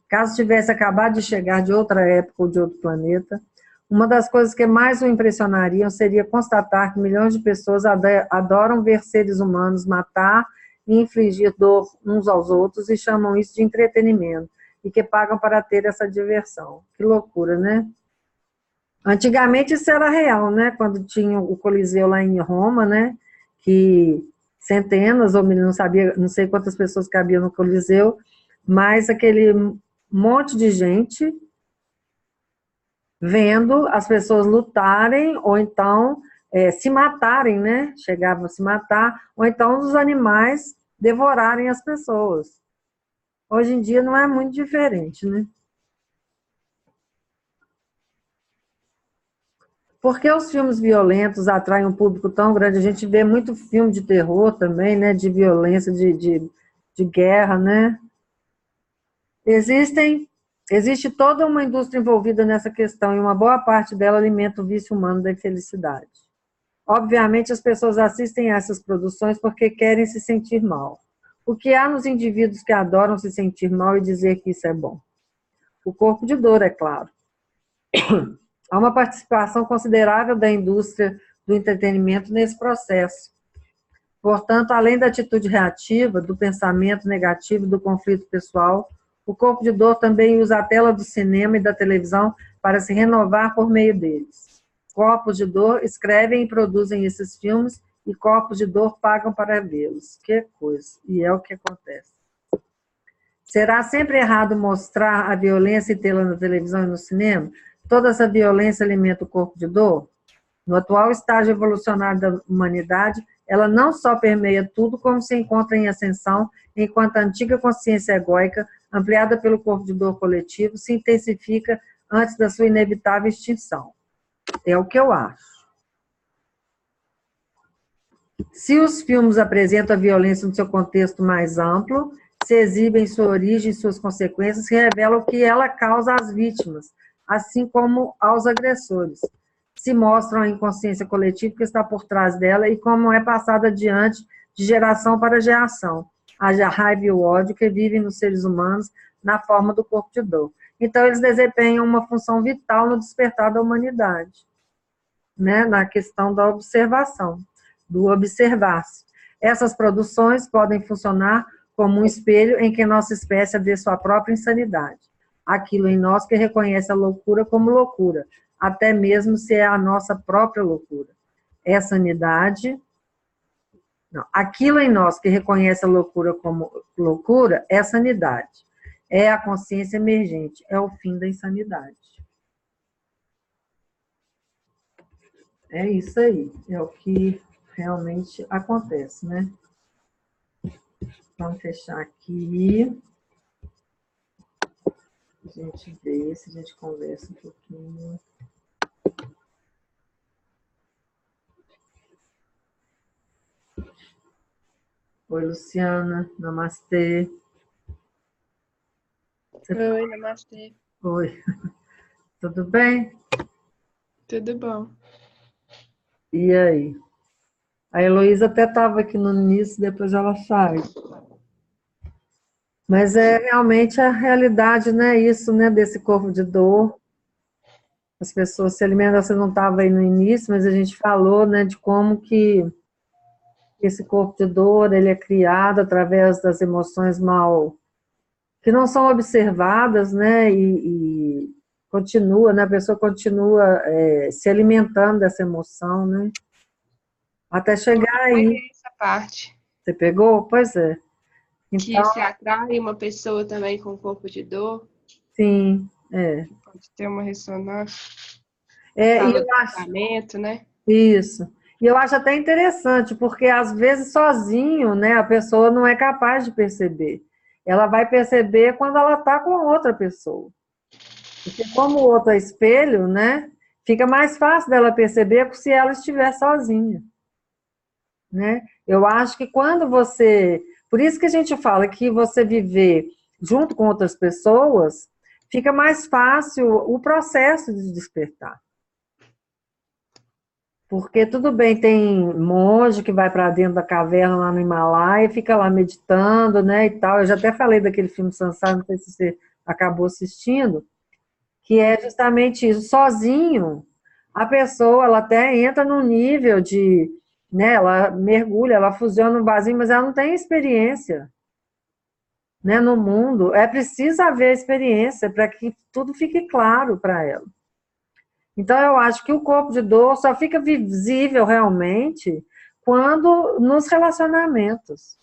caso tivesse acabado de chegar de outra época ou de outro planeta, uma das coisas que mais o impressionariam seria constatar que milhões de pessoas adoram ver seres humanos matar e infligir dor uns aos outros e chamam isso de entretenimento, e que pagam para ter essa diversão. Que loucura, né? Antigamente isso era real, né? Quando tinha o Coliseu lá em Roma, né? Que centenas, ou não sabia, não sei quantas pessoas cabiam no Coliseu, mas aquele monte de gente vendo as pessoas lutarem, ou então se matarem, né? Chegavam a se matar, ou então os animais devorarem as pessoas. Hoje em dia não é muito diferente, né? Por que os filmes violentos atraem um público tão grande? A gente vê muito filme de terror também, né? De violência, de guerra, né? Existe toda uma indústria envolvida nessa questão e uma boa parte dela alimenta o vício humano da infelicidade. Obviamente, as pessoas assistem a essas produções porque querem se sentir mal. O que há nos indivíduos que adoram se sentir mal e dizer que isso é bom? O corpo de dor, é claro. Há uma participação considerável da indústria do entretenimento nesse processo. Portanto, além da atitude reativa, do pensamento negativo, do conflito pessoal, o corpo de dor também usa a tela do cinema e da televisão para se renovar por meio deles. Corpos de dor escrevem e produzem esses filmes e corpos de dor pagam para vê-los. Que coisa! E é o que acontece. Será sempre errado mostrar a violência e tê-la na televisão e no cinema? Toda essa violência alimenta o corpo de dor? No atual estágio evolucionário da humanidade, ela não só permeia tudo, como se encontra em ascensão, enquanto a antiga consciência egóica, ampliada pelo corpo de dor coletivo, se intensifica antes da sua inevitável extinção. É o que eu acho. Se os filmes apresentam a violência no seu contexto mais amplo, se exibem sua origem e suas consequências, se revelam o que ela causa às vítimas, assim como aos agressores. Se mostram a inconsciência coletiva que está por trás dela e como é passada adiante de geração para geração, a raiva e o ódio que vivem nos seres humanos na forma do corpo de dor. Então, eles desempenham uma função vital no despertar da humanidade, né? Na questão da observação, do observar-se. Essas produções podem funcionar como um espelho em que nossa espécie vê sua própria insanidade. Aquilo em nós que reconhece a loucura como loucura, até mesmo se é a nossa própria loucura. É sanidade. Não, aquilo em nós que reconhece a loucura como loucura é sanidade. É a consciência emergente, é o fim da insanidade. É isso aí, é o que realmente acontece, né? Vamos fechar aqui. A gente vê se a gente conversa um pouquinho. Oi, Luciana. Namastê. Oi, namastê. Oi. Tudo bem? Tudo bom? E aí? A Heloísa até estava aqui no início, depois ela sai. Mas é realmente a realidade, né? Isso, né? Desse corpo de dor. As pessoas se alimentam, você não estava aí no início, mas a gente falou, né? De como que esse corpo de dor, ele é criado através das emoções mal, que não são observadas, né? E continua, né? A pessoa continua se alimentando dessa emoção, né? Até Eu chegar aí. peguei essa parte, Você pegou? Pois é. que Então, se atrai uma pessoa também com corpo de dor, sim, é. que pode ter uma ressonância, que E fala eu do acho casamento, né? isso. E eu acho até interessante, porque às vezes sozinho, né, a pessoa não é capaz de perceber. Ela vai perceber quando ela está com outra pessoa. Porque como o outro é espelho, né, fica mais fácil dela perceber se ela estiver sozinha, né? Eu acho que quando você, por isso que a gente fala que você viver junto com outras pessoas, fica mais fácil o processo de despertar. Porque tudo bem, tem monge que vai para dentro da caverna lá no Himalaia e fica lá meditando, né, e tal. Eu já até falei daquele filme Sansara, não sei se você acabou assistindo, que é justamente isso. Sozinho, a pessoa, ela até entra num nível de, né, ela mergulha, ela fusiona no vazio, mas ela não tem experiência, né, no mundo. É preciso haver experiência para que tudo fique claro para ela. Então, eu acho que o corpo de dor só fica visível realmente quando nos relacionamentos.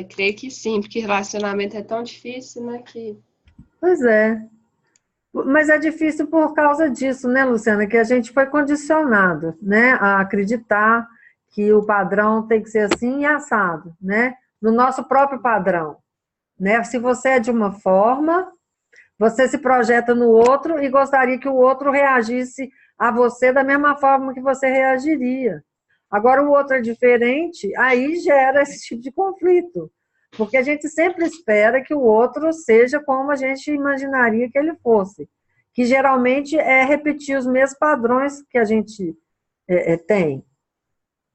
Creio que sim, porque relacionamento é tão difícil, né? Que Pois é. Mas é difícil por causa disso, né, Luciana? Que a gente foi condicionado, né, a acreditar que o padrão tem que ser assim e assado, né? No nosso próprio padrão, né? Se você é de uma forma, você se projeta no outro e gostaria que o outro reagisse a você da mesma forma que você reagiria. Agora, o outro é diferente, aí gera esse tipo de conflito. Porque a gente sempre espera que o outro seja como a gente imaginaria que ele fosse. Que geralmente é repetir os mesmos padrões que a gente tem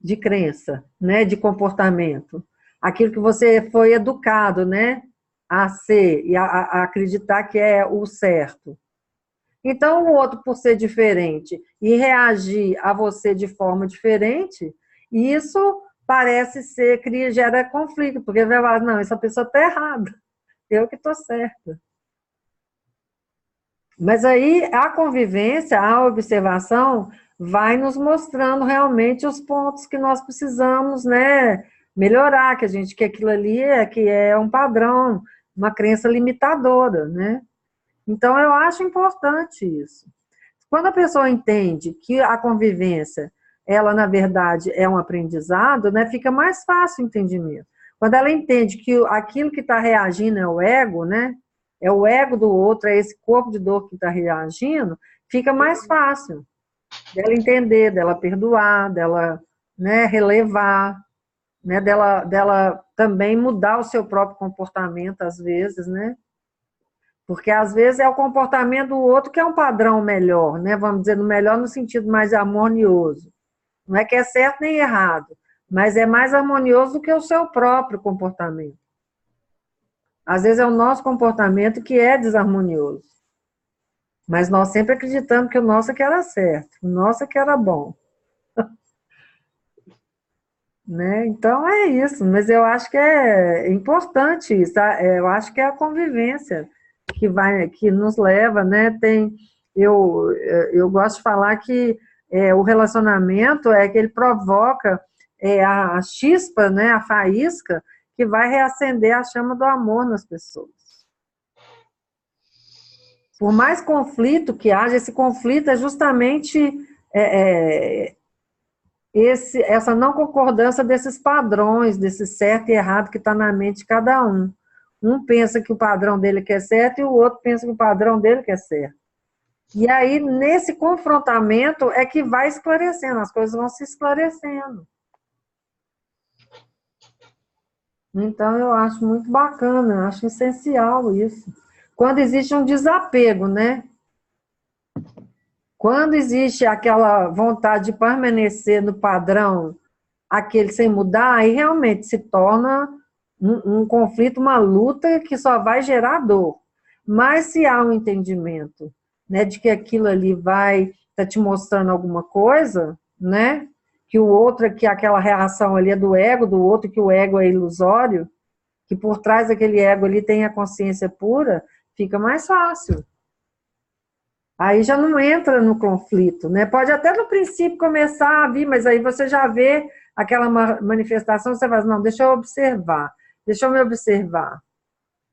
de crença, né, de comportamento. Aquilo que você foi educado, né, a ser e a acreditar que é o certo. Então, o outro, por ser diferente e reagir a você de forma diferente, isso parece ser, gera conflito, porque vai falar, não, essa pessoa está errada, eu que estou certa. Mas aí a convivência, a observação, vai nos mostrando realmente os pontos que nós precisamos, né, melhorar, que aquilo ali que é um padrão, uma crença limitadora, né? Então eu acho importante isso. Quando a pessoa entende que a convivência, ela na verdade é um aprendizado, né, fica mais fácil o entendimento. Quando ela entende que aquilo que está reagindo é o ego, né, é o ego do outro, é esse corpo de dor que está reagindo, fica mais fácil dela entender, dela perdoar, dela, né, relevar, né, dela também mudar o seu próprio comportamento às vezes, né? Porque às vezes é o comportamento do outro que é um padrão melhor, né? Vamos dizer, no melhor no sentido mais harmonioso. Não é que é certo nem errado, mas é mais harmonioso do que o seu próprio comportamento. Às vezes é o nosso comportamento que é desarmonioso. Mas nós sempre acreditamos que o nosso é que era certo, o nosso é que era bom. Né? Então é isso, mas eu acho que é importante isso, tá? Eu acho que é a convivência que nos leva, né? Eu gosto de falar que o relacionamento é que ele provoca a chispa, né? A faísca que vai reacender a chama do amor nas pessoas. Por mais conflito que haja, esse conflito é justamente é, é, essa não concordância desses padrões, desse certo e errado que está na mente de cada um. Um pensa que o padrão dele que é certo e o outro pensa que o padrão dele que é certo. E aí, nesse confrontamento, é que vai esclarecendo, as coisas vão se esclarecendo. Então, eu acho muito bacana, eu acho essencial isso. Quando existe um desapego, né? Quando existe aquela vontade de permanecer no padrão, aquele sem mudar, aí realmente se torna um conflito, uma luta que só vai gerar dor. Mas se há um entendimento, né, de que aquilo ali vai estar te mostrando alguma coisa, né, que o outro, que aquela reação ali é do ego, do outro, que o ego é ilusório, que por trás daquele ego ali tem a consciência pura, fica mais fácil. Aí já não entra no conflito, né? Pode até no princípio começar a vir, mas aí você já vê aquela manifestação, você fala, não, deixa eu observar, deixa eu me observar,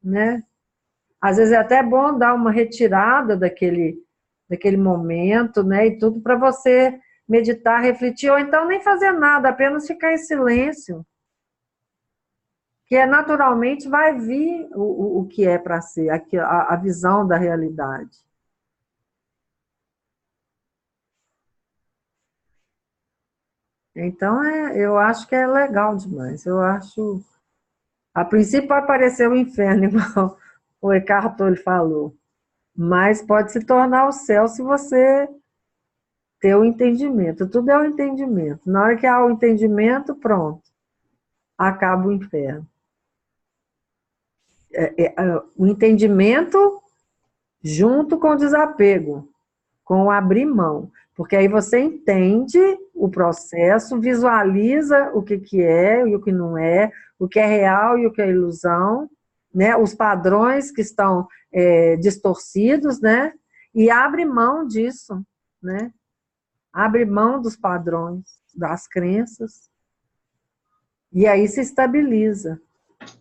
né? Às vezes é até bom dar uma retirada daquele momento, né? E tudo para você meditar, refletir, ou então nem fazer nada, apenas ficar em silêncio. Que naturalmente vai vir o que é para ser, a visão da realidade. Então, eu acho que é legal demais. Eu acho... A princípio vai parecer o inferno, igual o Eckhart Tolle falou. Mas pode se tornar o céu se você ter o entendimento. Tudo é o entendimento. Na hora que há o entendimento, pronto. Acaba o inferno. O entendimento junto com o desapego, com o abrir mão. Porque aí você entende o processo, visualiza o que é e o que não é, o que é real e o que é ilusão, né? Os padrões que estão distorcidos, né? E abre mão disso, né? Abre mão dos padrões, das crenças, e aí se estabiliza.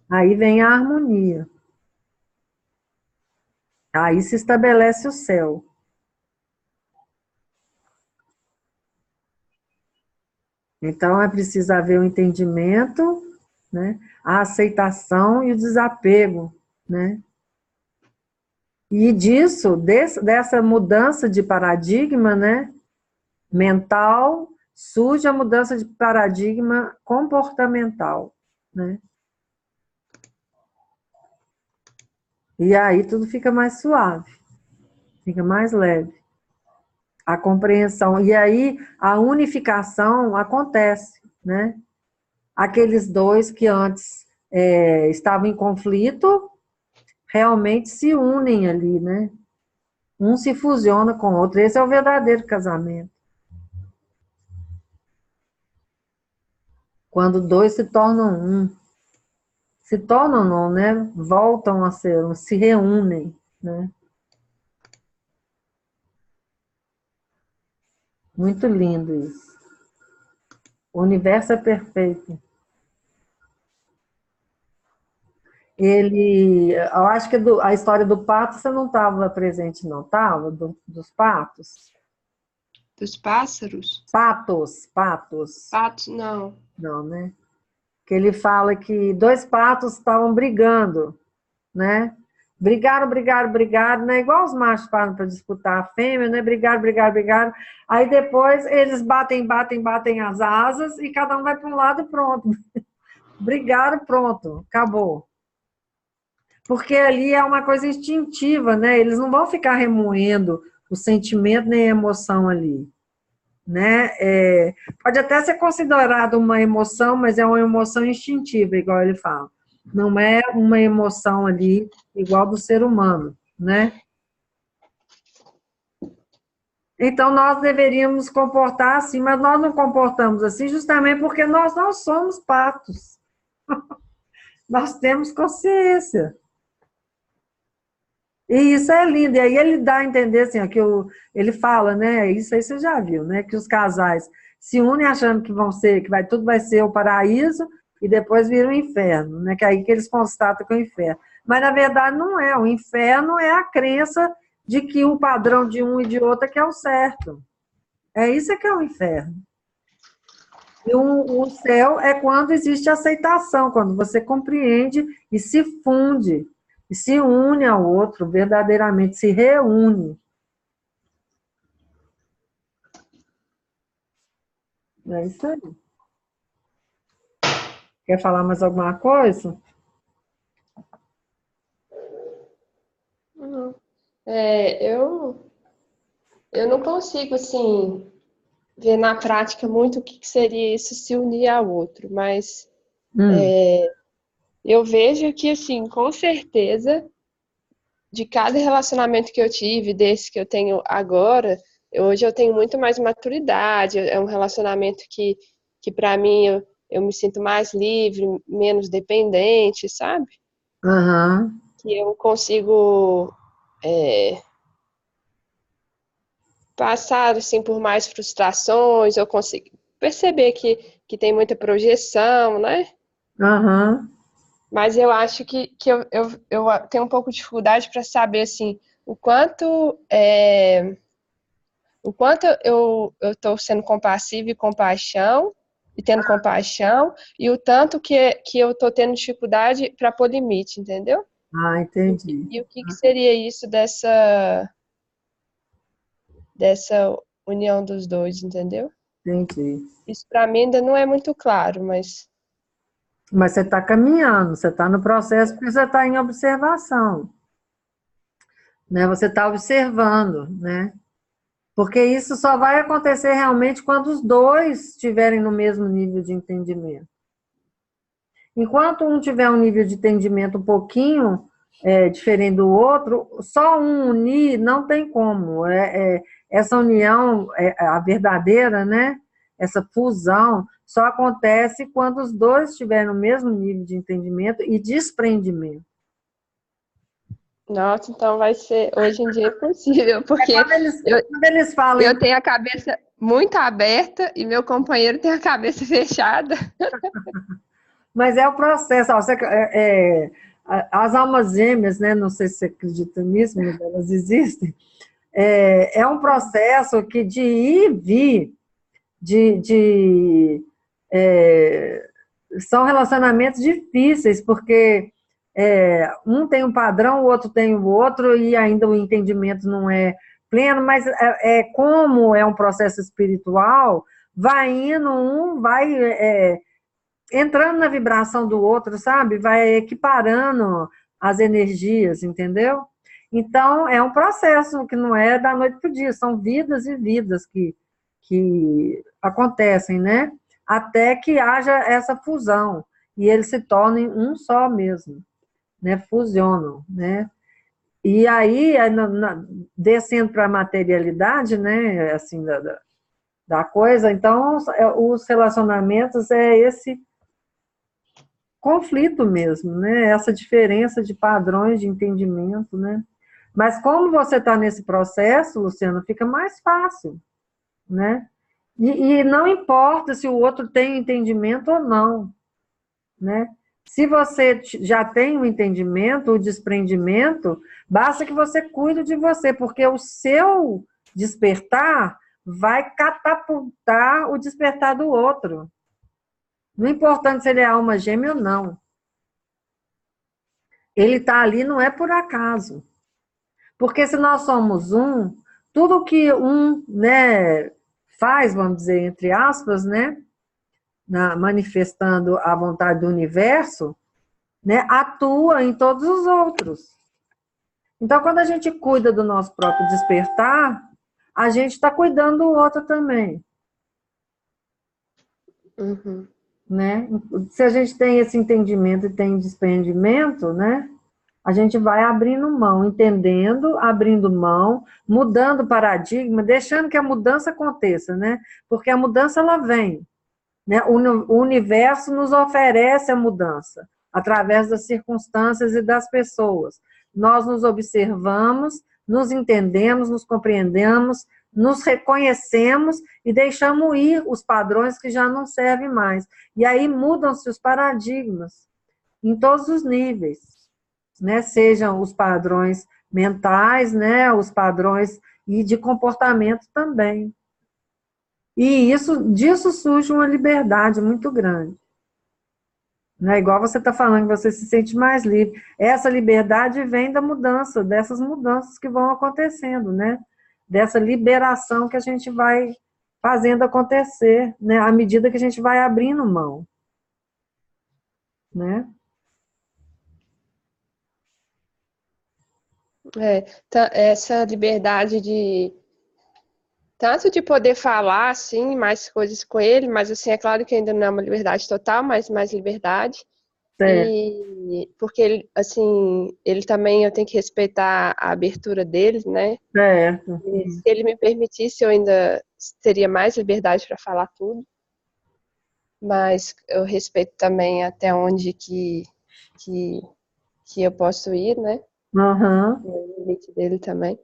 Aí vem a harmonia. Aí se estabelece o céu. Então, é preciso haver o entendimento, né? A aceitação e o desapego, né? E disso, dessa mudança de paradigma, né, mental, surge a mudança de paradigma comportamental, né? E aí tudo fica mais suave, fica mais leve. A compreensão, e aí a unificação acontece, né? Aqueles dois que antes estavam em conflito, realmente se unem ali, né? Um se fusiona com o outro. Esse é o verdadeiro casamento. Quando dois se tornam um. Se tornam não, né? Voltam a ser um, se reúnem, né? Muito lindo isso. O universo é perfeito. Eu acho que a história do pato você não estava presente, não, estava? Dos patos? Dos pássaros? Patos. Patos, não. Não, né? Que ele fala que dois patos estavam brigando, né? Brigaram, né? Igual os machos falam para disputar a fêmea, né? Brigaram. Aí depois eles batem as asas e cada um vai para um lado e pronto. Brigaram, pronto, acabou. Porque ali é uma coisa instintiva, né? Eles não vão ficar remoendo o sentimento nem a emoção ali, né? Pode até ser considerado uma emoção, mas é uma emoção instintiva, igual ele fala. Não é uma emoção ali igual do ser humano, né? Então, nós deveríamos comportar assim, mas nós não comportamos assim justamente porque nós não somos patos. Nós temos consciência. E isso é lindo. E aí ele dá a entender, assim, ó, ele fala, né? Isso aí você já viu, né? Que os casais se unem achando que tudo vai ser o paraíso e depois vira o inferno, né? Que é aí que eles constatam que é o inferno. Mas, na verdade, não é. O inferno é a crença de que o padrão de um e de outro é que é o certo. É isso que é o inferno. E o céu é quando existe aceitação, quando você compreende e se funde, e se une ao outro, verdadeiramente se reúne. É isso aí. Quer falar mais alguma coisa? Uhum. Eu não consigo, assim, ver na prática muito o que seria isso se unir ao outro, mas Hum, eu vejo que, assim, com certeza, de cada relacionamento que eu tive, desse que eu tenho agora, hoje eu tenho muito mais maturidade, é um relacionamento que para mim, eu me sinto mais livre, menos dependente, sabe? aham, Que eu consigo é, passar assim por mais frustrações, eu consigo perceber que tem muita projeção, né? aham, Mas eu acho que eu tenho um pouco de dificuldade para saber assim o quanto eu estou sendo compassiva e compaixão e tendo compaixão e o tanto que eu estou tendo dificuldade para pôr limite, entendeu? ah, entendi, E o que seria isso dessa união dos dois, entendeu? entendi. Isso para mim ainda não é muito claro, mas Mas você está caminhando, você está no processo porque você está em observação, né? Você está observando, né? Porque isso só vai acontecer realmente quando os dois estiverem no mesmo nível de entendimento. Enquanto um tiver um nível de entendimento um pouquinho diferente do outro, só um unir não tem como. Essa união, a verdadeira, né? Essa fusão, só acontece quando os dois estiverem no mesmo nível de entendimento e desprendimento. nossa, então vai ser hoje em dia impossível, É porque eu, quando eles falam em... eu tenho a cabeça muito aberta e meu companheiro tem a cabeça fechada. Mas é o processo. Ó, as almas gêmeas, né? Não sei se você acredita nisso, mas elas existem. É um processo que de ir e vir, de são relacionamentos difíceis, porque um tem um padrão, o outro tem o outro, e ainda o entendimento não é pleno, mas como é um processo espiritual, vai indo, um vai entrando na vibração do outro, sabe? Vai equiparando as energias, entendeu? Então, é um processo que não é da noite para o dia, são vidas e vidas que acontecem, né? Até que haja essa fusão e eles se tornem um só mesmo, né? Fusionam, né? E aí, descendo para a materialidade, né? Assim, da coisa, então, os relacionamentos é esse conflito mesmo, né? Essa diferença de padrões de entendimento, né? Mas como você está nesse processo, Luciano, fica mais fácil, né? E não importa se o outro tem entendimento ou não, né? Se você já tem o entendimento, o desprendimento, basta que você cuide de você, porque o seu despertar vai catapultar o despertar do outro. Não importante se ele é alma gêmea ou não. Ele está ali não é por acaso. Porque se nós somos um, tudo que um, né, faz, vamos dizer, entre aspas, né, manifestando a vontade do universo, né, atua em todos os outros. Então, quando a gente cuida do nosso próprio despertar, a gente está cuidando do outro também. Uhum. Né? Se a gente tem esse entendimento e tem desprendimento, né, a gente vai abrindo mão, entendendo, abrindo mão, mudando o paradigma, deixando que a mudança aconteça, né? Porque a mudança ela vem, né? O universo nos oferece a mudança através das circunstâncias e das pessoas. Nós nos observamos, nos entendemos, nos compreendemos, nos reconhecemos e deixamos ir os padrões que já não servem mais. E aí mudam-se os paradigmas em todos os níveis, né? Sejam os padrões mentais, né? Os padrões e de comportamento também. E disso surge uma liberdade muito grande. Não é igual você está falando, que você se sente mais livre. Essa liberdade vem da mudança, dessas mudanças que vão acontecendo, né? Dessa liberação que a gente vai fazendo acontecer, né? À medida que a gente vai abrindo mão, né? Essa liberdade de tanto de poder falar assim mais coisas com ele, mas assim é claro que ainda não é uma liberdade total, mas mais liberdade. Certo, E porque ele assim, ele também eu tenho que respeitar a abertura dele, né? certo. E se ele me permitisse, eu ainda teria mais liberdade para falar tudo, mas eu respeito também até onde que, que eu posso ir, né? Aham, O limite dele também.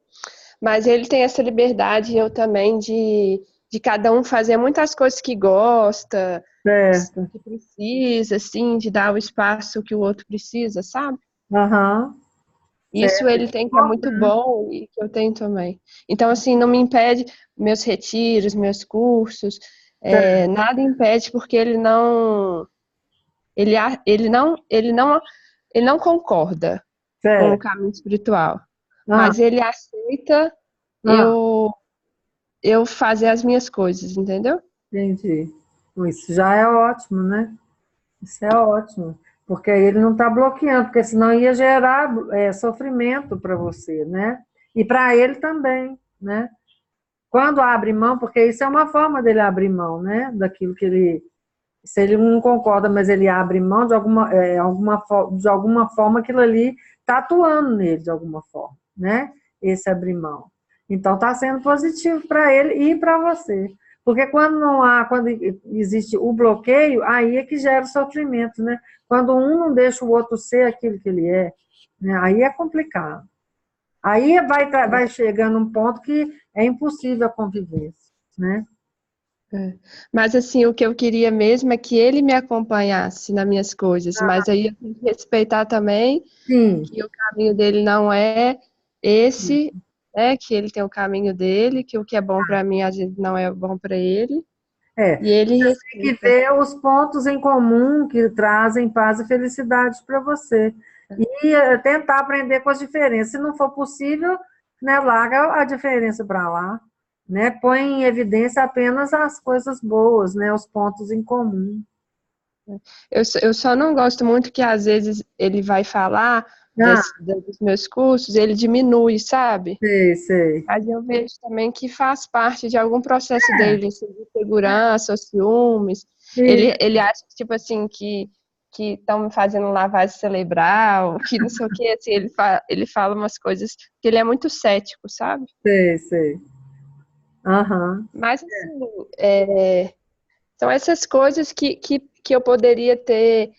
Mas ele tem essa liberdade, eu também, de cada um fazer muitas coisas que gosta, certo. que precisa, assim, de dar o espaço que o outro precisa, sabe? Aham, Isso certo. ele tem que é muito bom e que eu tenho também. Então, assim, não me impede meus retiros, meus cursos, nada impede porque ele não concorda com o Certo. caminho espiritual, Ah, mas ele aceita ah, eu eu fazer as minhas coisas, entendeu? entendi. Isso já é ótimo, né? Isso é ótimo. Porque aí ele não está bloqueando, porque senão ia gerar sofrimento para você, né? E para ele também, né? Quando abre mão, porque isso é uma forma dele abrir mão, né? Daquilo que ele. Se ele não concorda, mas ele abre mão de alguma forma, aquilo ali está atuando nele de alguma forma, né? Esse abrir mão. Então está sendo positivo para ele e para você. Porque quando existe o bloqueio, aí é que gera o sofrimento, né? Quando um não deixa o outro ser aquilo que ele é, né? Aí é complicado. Aí vai chegando um ponto que é impossível a convivência, né? É. Mas assim, o que eu queria mesmo é que ele me acompanhasse nas minhas coisas, mas aí eu tenho que respeitar também Sim, que o caminho dele não é esse, né? Que ele tem o caminho dele, que o que é bom para mim às vezes não é bom para ele, é. e ele Tem que respeita. ver os pontos em comum que trazem paz e felicidade para você. E tentar aprender com as diferenças. Se não for possível, né, larga a diferença para lá. Né? Põe em evidência apenas as coisas boas, né, os pontos em comum. Eu só não gosto muito que às vezes ele vai falar Ah, dos meus cursos, ele diminui, sabe? sei, sei. Mas eu vejo também que faz parte de algum processo dele, assim, de segurança, ou ciúmes. E, Ele acha, tipo assim, que estão me fazendo lavagem cerebral, que não sei o quê, assim, ele fala umas coisas que ele é muito cético, sabe? sei, sei. Aham. Mas, assim, é, são essas coisas que eu poderia ter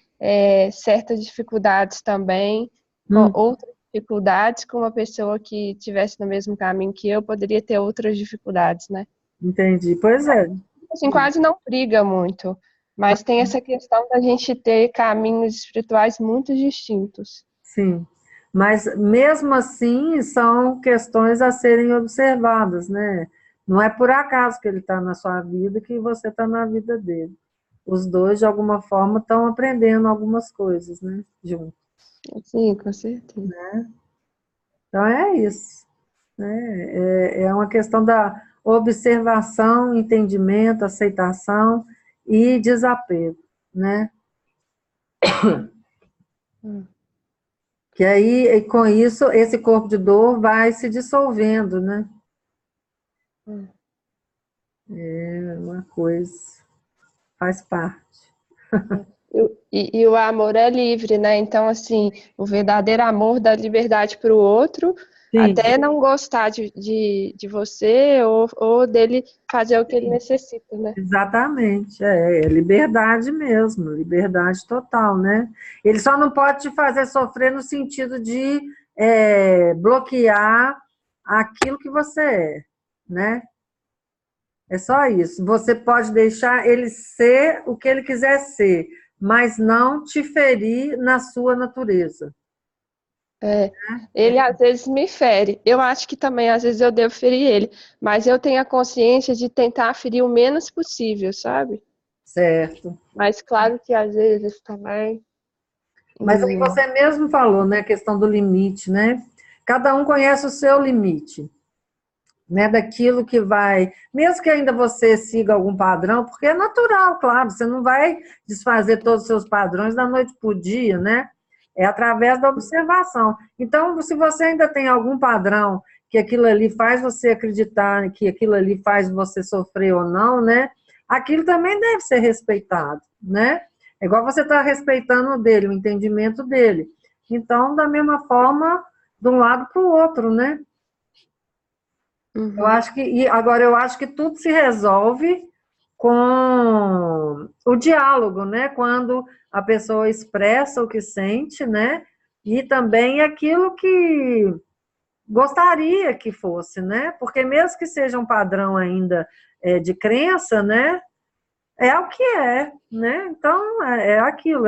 certas dificuldades também, com Hum, outras dificuldades, com uma pessoa que tivesse no mesmo caminho que eu, poderia ter outras dificuldades, né? entendi. Pois é. Assim, quase não briga muito, mas tem essa questão da gente ter caminhos espirituais muito distintos. Sim. Mas mesmo assim, são questões a serem observadas, né? Não é por acaso que ele está na sua vida que você está na vida dele. Os dois, de alguma forma, estão aprendendo algumas coisas, né? Juntos. Sim, com certeza. Então é isso, né? É uma questão da observação, entendimento, aceitação e desapego, né? Hum, Que aí, com isso, esse corpo de dor vai se dissolvendo, né? hum. É uma coisa, faz parte. E o amor é livre, né? Então, assim, o verdadeiro amor dá liberdade para o outro, Sim, até não gostar de você ou dele fazer o que ele necessita, né? exatamente. É liberdade mesmo, liberdade total, né? Ele só não pode te fazer sofrer no sentido de bloquear aquilo que você é, né? É só isso. Você pode deixar ele ser o que ele quiser ser, mas não te ferir na sua natureza. É, ele às vezes me fere. Eu acho que também às vezes eu devo ferir ele, mas eu tenho a consciência de tentar ferir o menos possível, sabe? Certo. Mas claro que às vezes também. Mas aí E... você mesmo falou, né, a questão do limite, né? Cada um conhece o seu limite, né, daquilo que vai, mesmo que ainda você siga algum padrão, porque é natural, claro, você não vai desfazer todos os seus padrões da noite para o dia, né? É através da observação. Então, se você ainda tem algum padrão que aquilo ali faz você acreditar que aquilo ali faz você sofrer ou não, né? Aquilo também deve ser respeitado, né? É igual você está respeitando o dele, o entendimento dele. Então, da mesma forma, de um lado para o outro, né? Eu Uhum. acho que, e agora eu acho que tudo se resolve com o diálogo, né? Quando a pessoa expressa o que sente, né? E também aquilo que gostaria que fosse, né? Porque mesmo que seja um padrão ainda de crença, né? É o que é, né? Então é aquilo,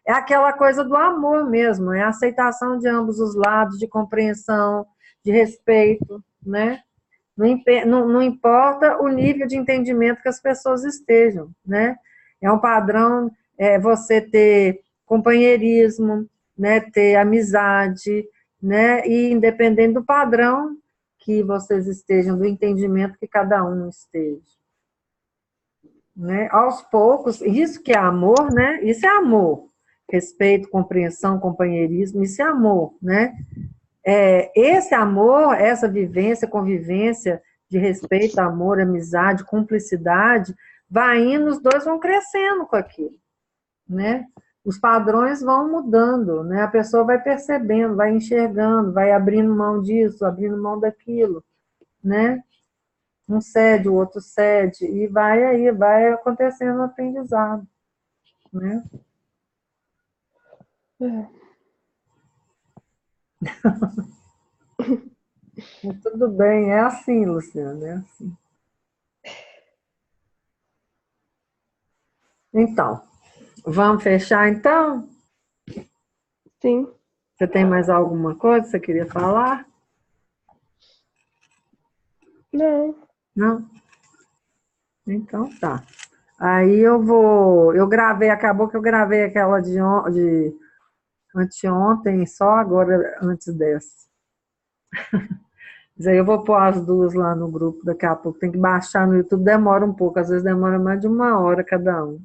é aquela coisa do amor mesmo, é a aceitação de ambos os lados, de compreensão, de respeito, né? Não importa o nível de entendimento que as pessoas estejam, né? É um padrão você ter companheirismo, né? Ter amizade, né? E independente do padrão que vocês estejam, do entendimento que cada um esteja, né? Aos poucos, isso que é amor, né? Isso é amor. Respeito, compreensão, companheirismo, isso é amor, né? Esse amor, essa vivência, convivência de respeito, amor, amizade, cumplicidade, vai indo, os dois vão crescendo com aquilo, né? Os padrões vão mudando, né? A pessoa vai percebendo, vai enxergando, vai abrindo mão disso, abrindo mão daquilo, né? Um cede, o outro cede, e vai acontecendo o aprendizado, né? É. Mas tudo bem, é assim, Luciana, é assim. Então, vamos fechar então? Sim, Você tem mais alguma coisa que você queria falar? não. Não? Então tá. Aí eu gravei, acabou que eu gravei aquela de anteontem, só agora antes dessa. Mas aí eu vou pôr as duas lá no grupo daqui a pouco. Tem que baixar no YouTube, demora um pouco, às vezes demora mais de 1 hora cada um.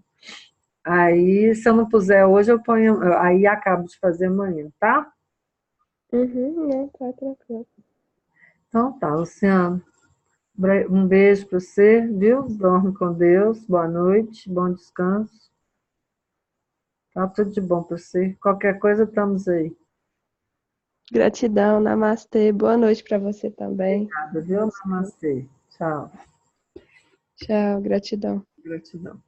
Aí, se eu não puser hoje, eu ponho, aí acabo de fazer amanhã, tá? Uhum, não, tá tranquilo. Então tá, Luciano. Um beijo para você, viu? Dorme com Deus. Boa noite, bom descanso. Tá tudo de bom para você. Qualquer coisa, estamos aí. Gratidão, namastê. Boa noite para você também. Obrigada, Bom viu? descanso. Namastê. Tchau. Tchau, gratidão. Gratidão.